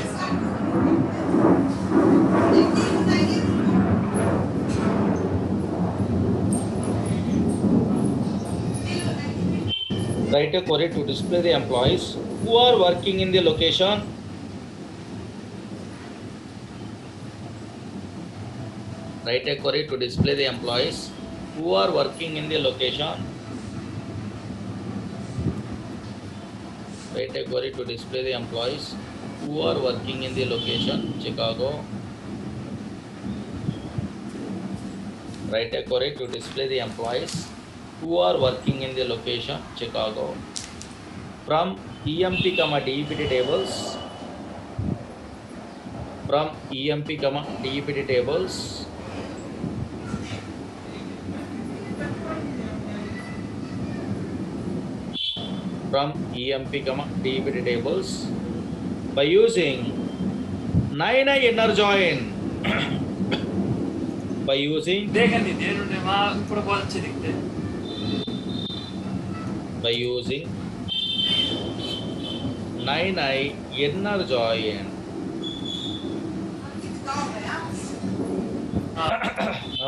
Write a query to display the employees who are working in the location. Write a query to display the employees who are working in the location. Write a query to display the employees who are working in the location Chicago. Write a query to display the employees who are working in the location Chicago from EMP, DEPT tables. From EMP, DEPT tables. From EMP, DEPT tables by using 9i inner join. By using देख लीजिए इन्होंने वहाँ ऊपर बहुत अच्छे दिखते हैं. by using 9i inner join.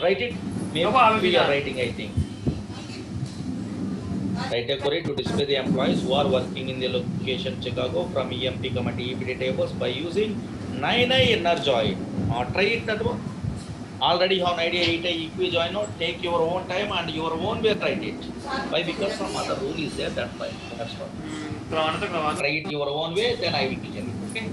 Write it. Maybe we are writing, I think. Write a query to display the employees who are working in the location Chicago from EMP, DEPT tables by using 9i inner join. Try it that one. Already you have an idea 8i equi-join. Take your own time and your own way write it. Why? Because some other rule is there. That's why. That's why. करवाना तो करवाना. Try it your own way. Then I will tell you. Okay.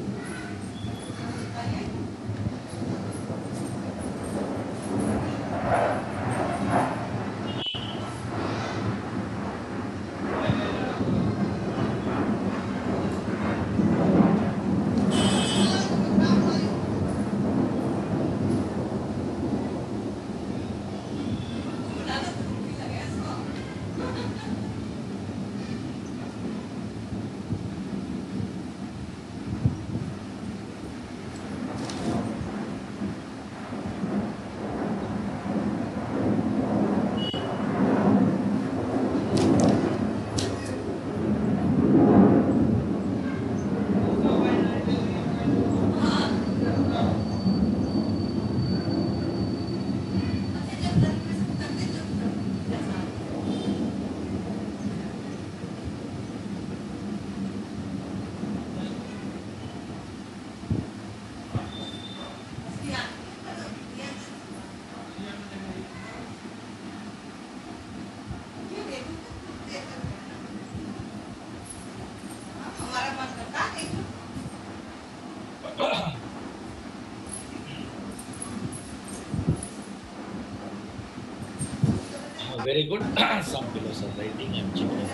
Very good. Some pillows are writing. I'm checking.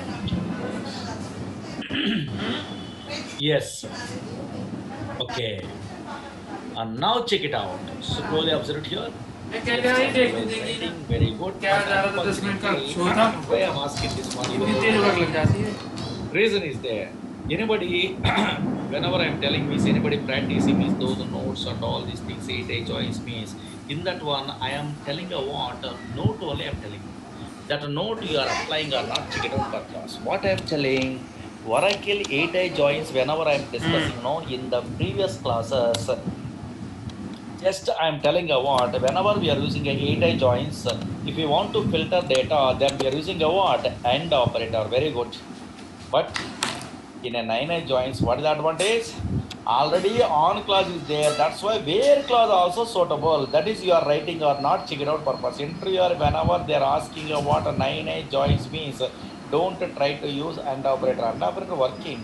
Yes. Okay. And now check it out. Slowly observe it here. क्या क्या ही देख लीजिए. Writing very good. क्या जा रहा था 10 minute का show था. Why I'm asking this one? इतनी तेज वर्क लग जाती है. Reason is there. Anybody, whenever I'm telling means anybody practicing means those notes and all these things, 8i joins means in that one I am telling a what note only I'm telling you. That note you are applying or not, check it out per class. What I am telling, Oracle 8i joins whenever I am discussing, no, in the previous classes, just I am telling a what, whenever we are using a 8i joins, if we want to filter data, then we are using a what, AND operator, very good. But in a 9i joins, what is the advantage? Already on clause is there. That's why where clause also suitable. That is you are writing or not, check it out purpose. Interviewer, whenever they are asking you what a 9i joins means, don't try to use AND operator. AND operator working.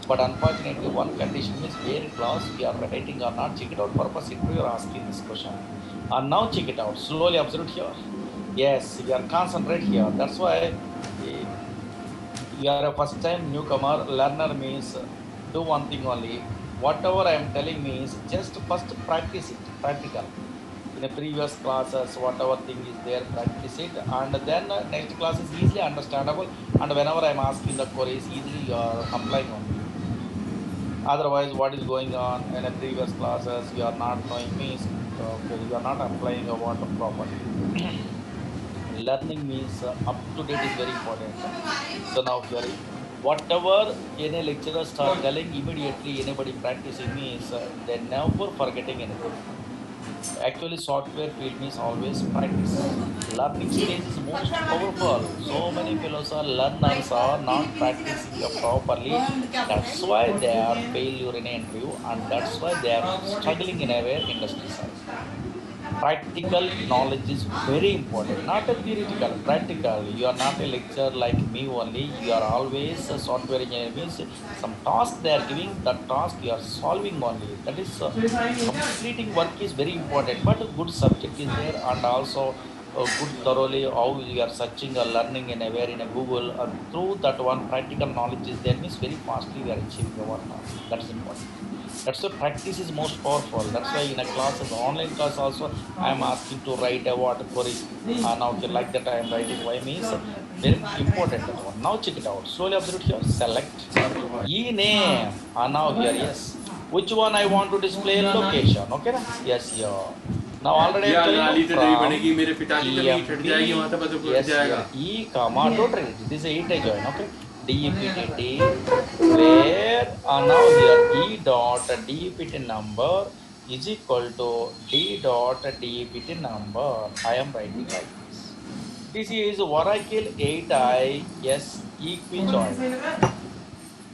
But unfortunately, one condition is where clause we are writing or not. Check it out purpose interview are asking this question. And now check it out. Slowly observe here. Yes, we are concentrate here. That's why you are a first time newcomer. Learner means do one thing only. Whatever I am telling means just first practice it, practical. In a previous classes, whatever thing is there, practice it, and then next class is easily understandable. And whenever I am asking the queries, easily you are applying only. Otherwise, what is going on in a previous classes, you are not knowing means okay, you are not applying a water properly. Learning means up to date is very important. So now here, whatever any lecturer start telling immediately, anybody practicing means they never forgetting anything. Actually, software field means always practice. Learning stage is most powerful. So many fellows are learners are not practicing properly. That's why they are failure in interview, and that's why they are struggling in our industry side. Practical knowledge is very important, not a theoretical, practical. You are not a lecturer like me only. You are always a software engineer means some task they are giving, that task you are solving only. That is completing work is very important, but a good subject is there, and also good thoroughly how you are searching or learning in a where in a Google, through that one practical knowledge is there means very fastly we are achieving our task. That is important. That's why practice is most powerful. That's why in a classes, online class also, I am asking to write a what queries. Now okay, like that I am writing. Why means very important that one. Now check it out. Slowly observe here. Select e name. Now here yes. Which one I want to display location? Okay, na? Yes, yeah. Now already I am telling you from EMP. Yes, here E comma total. This is 8 I join. Okay. DEPT where now here E dot DEPT number is equal to D dot DEPT number. I am writing like this. This is Oracle 8i yes equi-join.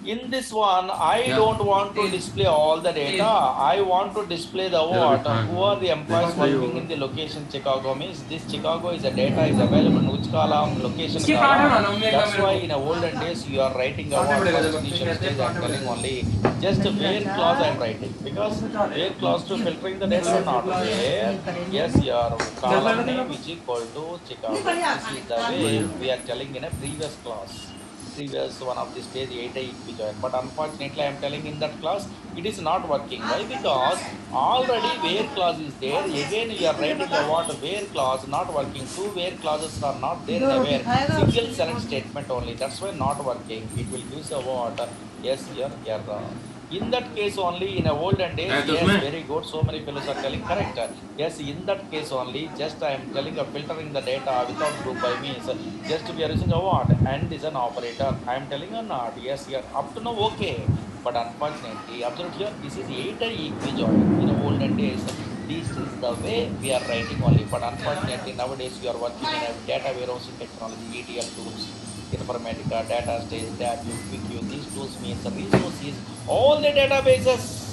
In this one, I don't want to display all the data. I want to display the what? Who are the employees working in the location Chicago means this Chicago is a data is available in which column? Location column. That's why in the olden days you are writing a what first initial stage I am telling only just where clause I am writing because where clause to filtering the data or not where yes your column name is equal to Chicago. This is the way we are telling in a previous class. Previous one of this page 8 I join, but unfortunately I am telling in that class it is not working. Why? Because already where clause is there, again you are writing a what where clause not working. Two where clauses are not there in a where single select statement only. That's why not working. It will use a what yes here error. In that case only in a olden days, yes, very good. So many fellows are telling correct. Yes, in that case only, just I am telling filtering the data without group by means. Just we are using a what? And is an operator. I am telling or not? Yes, here up to now okay. But unfortunately, observe here, this is 8 equi-join. In olden days, this is the way we are writing only. But unfortunately, nowadays we are working in a data warehousing technology, ETL tools. Informatica, data stage, DAQ, QQ. These tools means the resources, all the databases,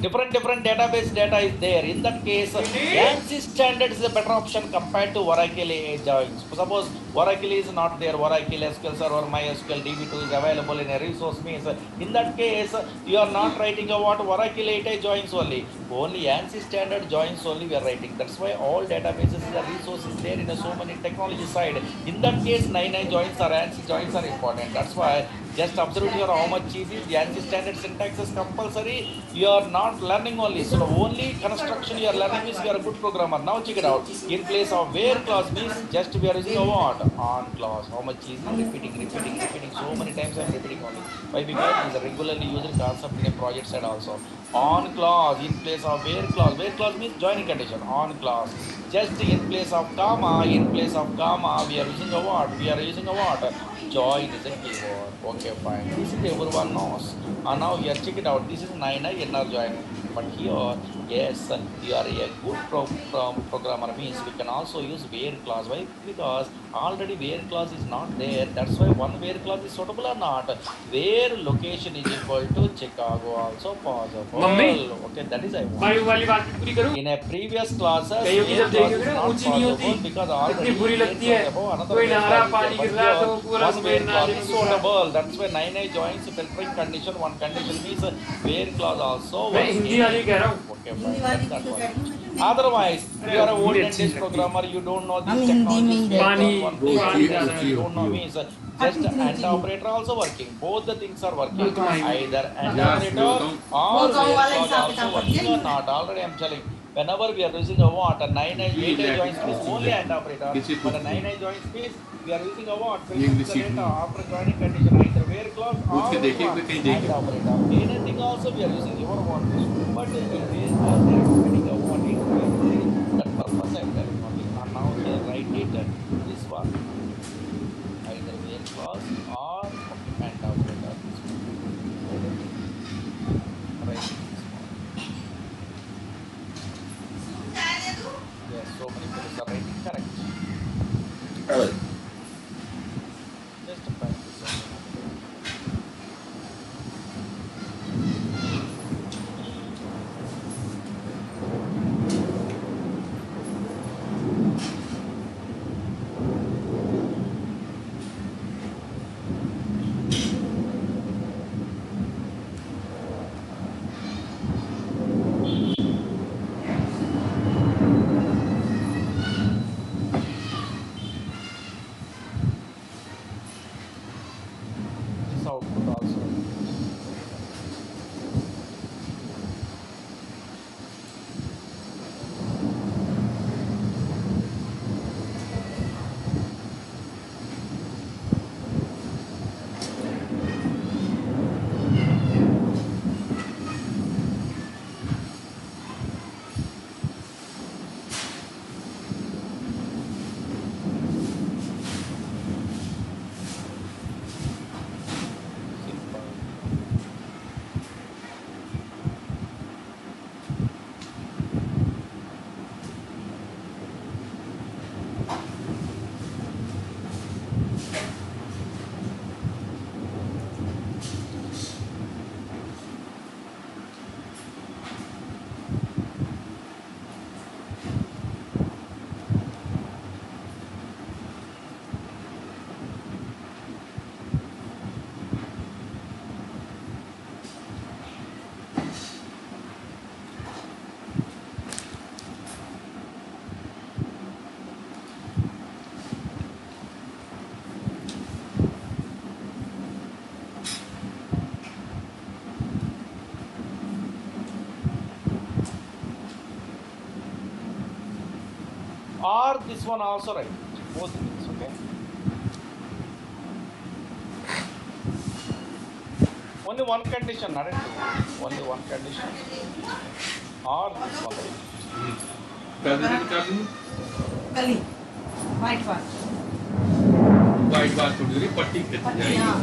different database data is there. In that case, ANSI standard is a better option compared to Oracle joins. Suppose Oracle is not there, Oracle SQL Server, MySQL DB2 is available in a resource means. In that case, you are not writing a what Oracle 8 joins only. Only ANSI standard joins only we are writing. That's why all databases the resources there in a so many technology side. In that case, 9 joins or ANSI joins are important. That's why just observe here how much easy the ANSI standard syntax is compulsory. You are not learning only. So only construction you are learning means you are a good programmer. Now check it out. In place of where clause means just we are using a what? On clause. How much easy? Repeating. So many times I am repeating only. Why? Because it is a regularly used concept in a project side also. On clause in place of where clause. Where clause means joining condition. On clause. Just in place of comma. In place of comma we are using a what? We are using a what? Join is a keyword. Okay, fine. This is everyone knows. And now here, check it out. This is 9i inner join. But here, yes, you are a good programmer means we can also use where clause. Why? Because already where clause is not there. That's why one where clause is suitable or not. Where location is equal to Chicago also mummy possible. Okay, that is I want. भाई वो वाली बात भी पूरी करूँ In a previous classes, कहीं की where जब clause देखोगे is ना not ऊंची नहीं होती possible because इतनी already बुरी where लगती clause है above another कोई where नहा रहा clause is there. पानी But गिर रहा है here तो वो पूरा one where सफेद clause नाले is में घुस रहा है suitable. That's why 9 joins filtering condition. One condition means where clause also मैं हिंदी वाली working. कह रहा हूँ Okay, fine. That's that one. Otherwise, you are a old and this programmer, you don't know these technologies. Where पानी clause one पानी filtering ज्यादा condition, है you don't know means just and operator also working. Both the things are working. तुम्हारी Either and operator or where clause also working or not. Already I am telling. Whenever we are using a what, a 8 joins means only and operator, but a 9 joins means we are using a what, filtering the data after joining condition, either where clause or and operator. Anything also we are using your what this, but where clause they are getting a what intermediary, that purpose I am telling only. And now here write it, this one, either where clause or okay, and operator, this one. Write it this one. Yes, so many people are writing correct. Just practice only. This output also. Simple. Or this one also right. Both things, okay? Only one condition, not two. Only one condition. Or this one right. कली white बार white बात थोड़ी देर पट्टी खिंच जाएगी हाँ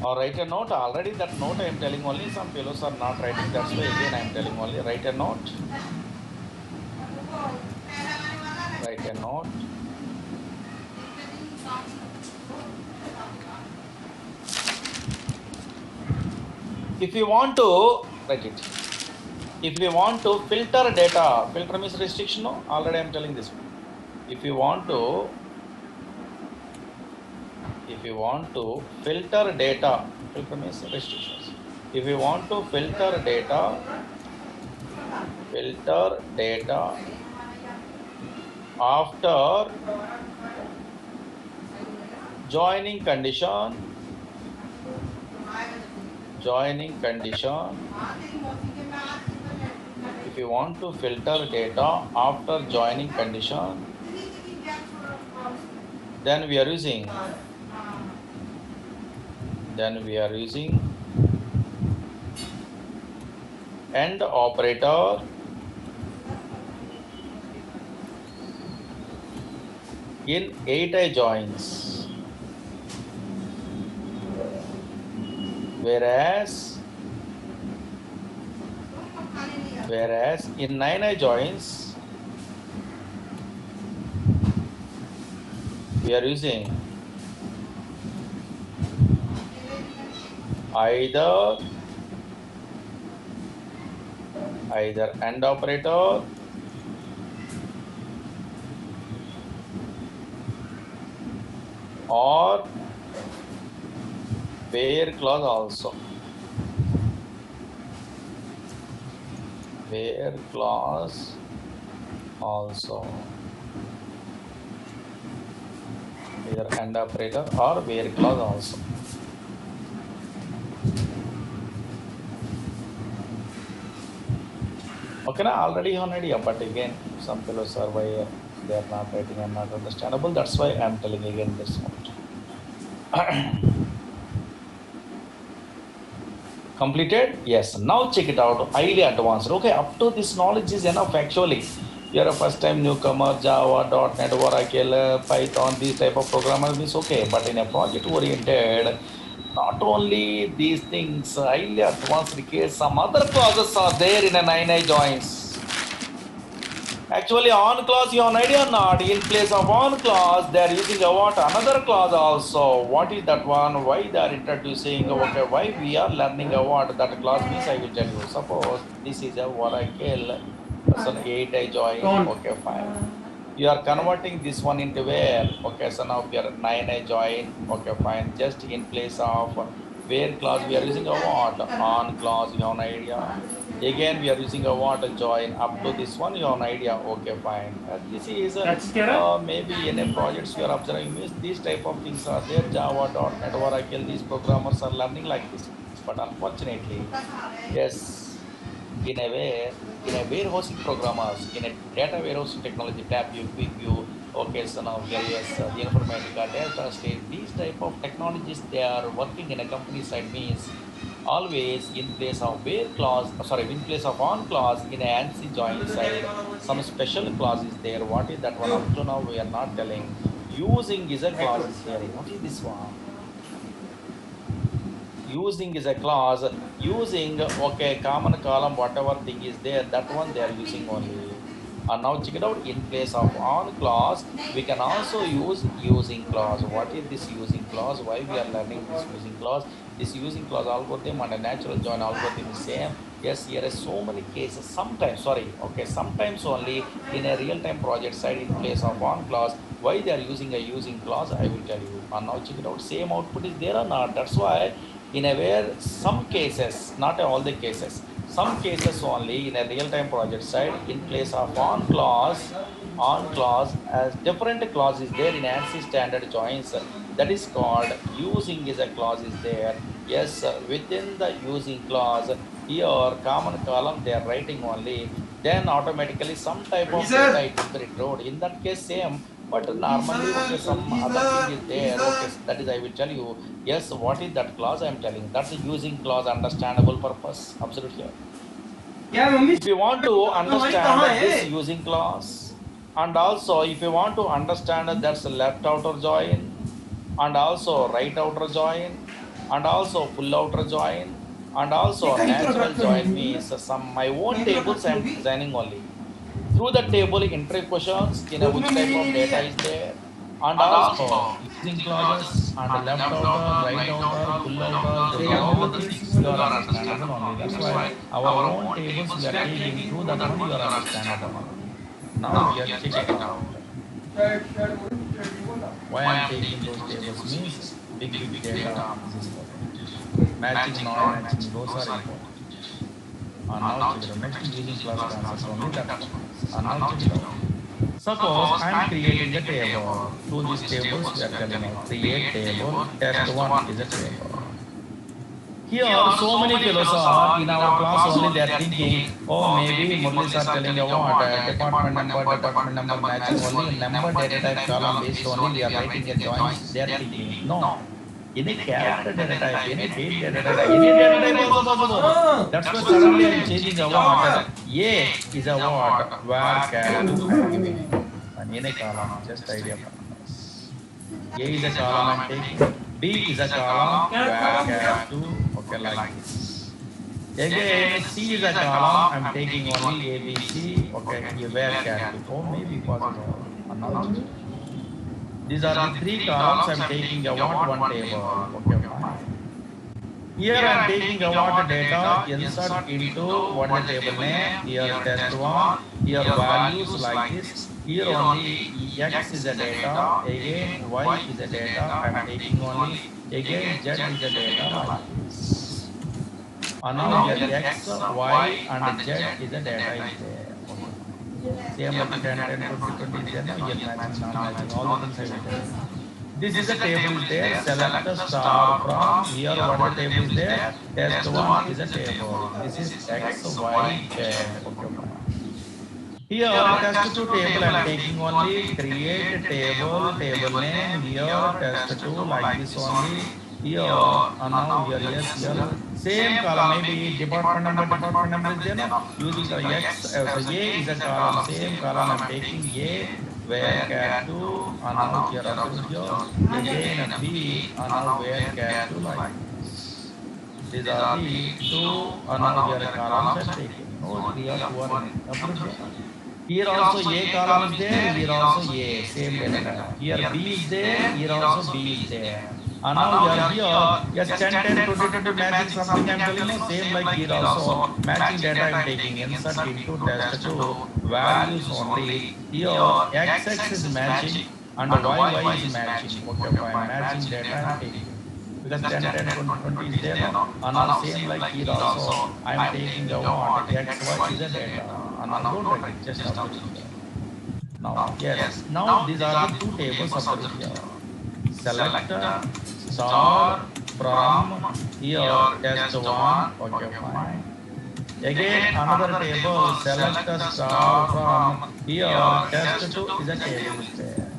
Or write a note. Already that note I am telling only. Some fellows are not writing. That's why again I am telling only. Write a note. Write a note. If you want to write it. If you want to filter data, filter means restriction. No, already I am telling this one. If you want to filter data, filter means restrictions. If you want to filter data after joining condition, if if you want to filter data after joining condition, then we are using AND operator in 8i joins, whereas in 9i joins we are using either AND operator or where clause also. Where clause also. Either AND operator or where clause also. Okay, na already on idea, but again, some fellows are why they are not writing and not understandable. That's why I'm telling again this one. Completed? Yes. Now check it out. Highly advanced. Okay, up to this knowledge is enough actually. You're a first time newcomer, Java, .NET, Oracle, Python, these type of programmers is okay. But in a project oriented, not only these things, highly advanced case, some other clauses are there in a 9i joins. Actually, on clause, you have an idea or not? In place of on clause, they are using a what? Another clause also. What is that one? Why they are introducing? Okay, why we are learning a what? That clause means I will tell you. Suppose this is a Oracle person 8i join. Okay, fine. You are converting this one into where? Okay, so now we are 9i join. Okay, fine. Just in place of where clause, we are using a what? On clause, you have an idea. Again, we are using a what? Join. Up to this one, you have an idea. Okay, fine. This is maybe in a projects you are observing means these type of things are there. Java, .NET, Oracle, these programmers are learning like this. But unfortunately, yes, in a warehousing programmers, in a data warehousing technology, TabView, QuickView, okay, so now various the Informatica, Delta State, these type of technologies they are working in a company side means always in place of where clause, in place of on clause in a ANSI join side, some special clause is there. What is that one? Up to now we are not telling. Using is a clause is there. What is this one? Using is a clause. Using, okay, common column, whatever thing is there, that one they are using only. And now check it out. In place of on clause, we can also use using clause. What is this using clause? Why we are learning this using clause? This using clause algorithm and a natural join algorithm is same. Yes, here are so many cases. Sometimes, sometimes only in a real-time project side in place of on clause. Why they are using a using clause? I will tell you. And now check it out. Same output is there or not? That's why in a where some cases, not all the cases, some cases only in a real-time project side in place of on clause as different clause is there in ANSI standard joins, that is called using is a clause is there. Yes, within the using clause here common column they are writing only, then automatically some type of data it will be returned. In that case same, but normally okay, some other thing is there. Okay, that is I will tell you. Yes, what is that clause I am telling? That's a using clause, understandable purpose. Absolutely. If you want to understand this using clause, and also if you want to understand that's left outer join, and also right outer join, and also full outer join, and also natural join means some my own tables I am designing only. Through the table entry questions in a which type of data is there, and also using clauses and left outer, right outer, full outer, they all things you are understandable only. That's why our own tables we are taking through that one you are understandable. Now we are checking out. Why I am taking those tables means big data is important. Matching, non-matching, those are important. And now check it out. Next using class answers only that one. And now check it out. Suppose I am creating a table. To these tables we are telling out create table, test one is a table. Here, so many fellows are in our class only. They are thinking, oh, maybe Murli sir telling about department number matching only number data type column based only. We are writing a joins. They are thinking, no. Any character data type, any date data type, any data type also possible. That's why suddenly I am changing a what. A is a what? Where can and any column, just idea. A is a column I'm taking. B is a column where can to. Okay, like this. Again, C is a column I'm taking only A, B, C. Okay, where can to. Oh, maybe possible. Another. These are the three columns I'm taking about one table. Okay, fine. Here I'm taking about data, insert into what the table name, here test one, here values like this. Here only X is the data, again Y is the data, I'm taking only, again Z is the data like this. And now here X, Y and Z is the data is there. Same like 10, 20 is there, now here matching, non-matching, all the things are there. This is the table is there, select the star from, here what the table is there, test one is a table. This is X, Y, Z. Okay. Here test 2 table I am taking only, create table name, here test 2 like this only, here and now here, yes, here. Same column, maybe department number is there, no? Using the X, A is a column, same column I am taking A, where can to, and now here again B, and now where can to like this. These are the 2, and now here columns I am taking. No, 3 or 2 are approved. Here also A column is there, here also A, same data. Here B is there, here also B is there. And now here, yes, 10, 20 matching something I'm telling you, same like here also, matching data I'm taking, insert into test 2, values only. Here, X is matching and Y is matching. Okay, fine, matching data I'm taking. Because 10, 20 is there, no? And now same like here also, I'm taking the what, X, Y is the data. And now don't write it, just have to do that. Now, yes, now these are the 2 tables of here. Select star from here test 1, okay, fine. Again another table, select the star from here test 2 is a table there.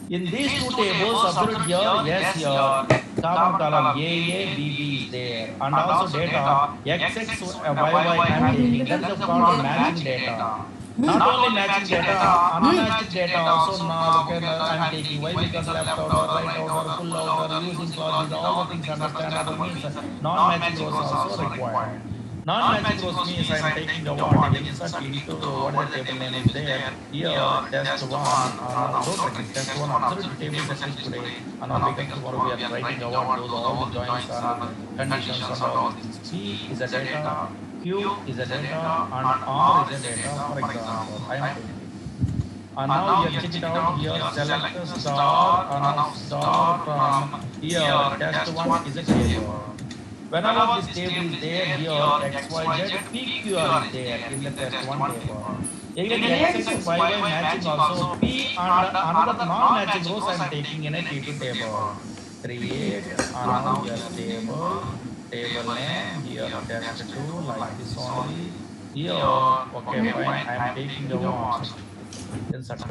In these 2 tables observed here, yes, here common column A, B is there, and also data XX, YY I am taking. That is called matching data. Not only matching data, unmatched data also now I am taking. Why? Because left out or right out or full out or using clauses, all the things understandable means non-matching rows also required. Non-matching rows means I am taking the what insert into what the table name is there. Here test 1, don't write test 1, observe the table sessions today. And now because tomorrow we are writing about those all the joins and conditions and all things. P is a data. Q is a data and R is a data, for example, I am taking. And now you check it out here, select the star and star from here, test 1 is a table. Whenever this table is there, here X, Y, Z, PQR is there in the test 1 table. Again, X, Y, Y matching also, P and another non-matching rows I am taking in a T2 table. Create another table. Table name, here test 2 like this only. Here, okay, fine, I am taking the one. Insert.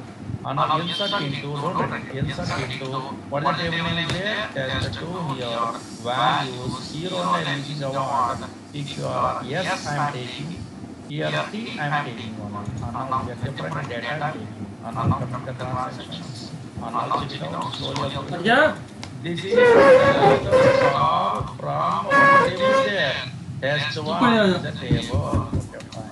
And now insert into, don't write it, insert into, what the table name is there? Test 2 here. Values, here only I am using the one. PQR, yes, I am taking. Here T, I am taking one. And now we have different data I am taking. And now coming the transactions. And now check it out, slowly. Yeah. This is the star from what table is there. Test 1 is the table. Okay, fine.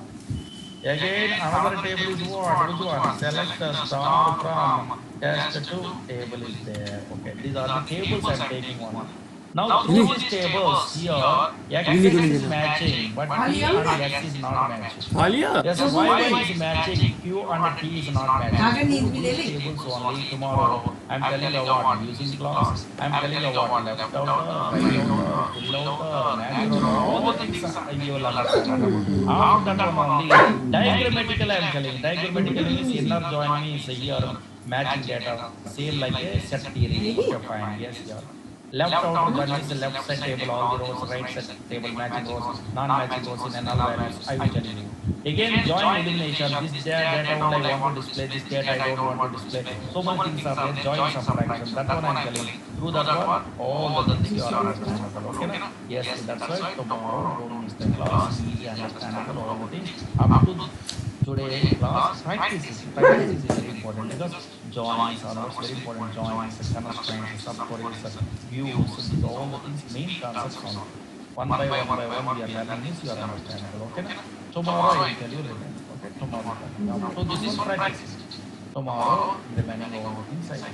Again, another table is what? Which one? Select the star from test 2 table is there. Okay, these are the tables I am taking one. Now through these tables here, X is matching, but T and X is not matching. Yes, Y is matching, Q and T is not matching. These tables only tomorrow. I am telling you what, using clause, I am telling you what, left outer, right outer, full outer, natural, all the things you will understand. After that one only, diagrammatically I am telling, diagrammatically means inner join means here, matching data, same like a set theory. Okay, fine, yes, yeah. Left outer one is the left side table, all the rows, right side table, matching rows, non-matching rows in null values. I will tell you. Again, join elimination. This data only I want to display. This data I don't want to display. So many things are there. Join subtraction. That one I am telling. Through that one, all the things you are understandable. Okay, na? Yes, that's right. Tomorrow, don't miss the class. Easy, understandable, all the things. Up to today class, practice is very important because joins are also very important. Joins, constraints, subqueries, views, these all the things, main concepts on one by one we are learning this, you are understandable. Okay, na? Tomorrow I will tell you remaining. Okay, tomorrow. So this is practice. Tomorrow remaining all the things I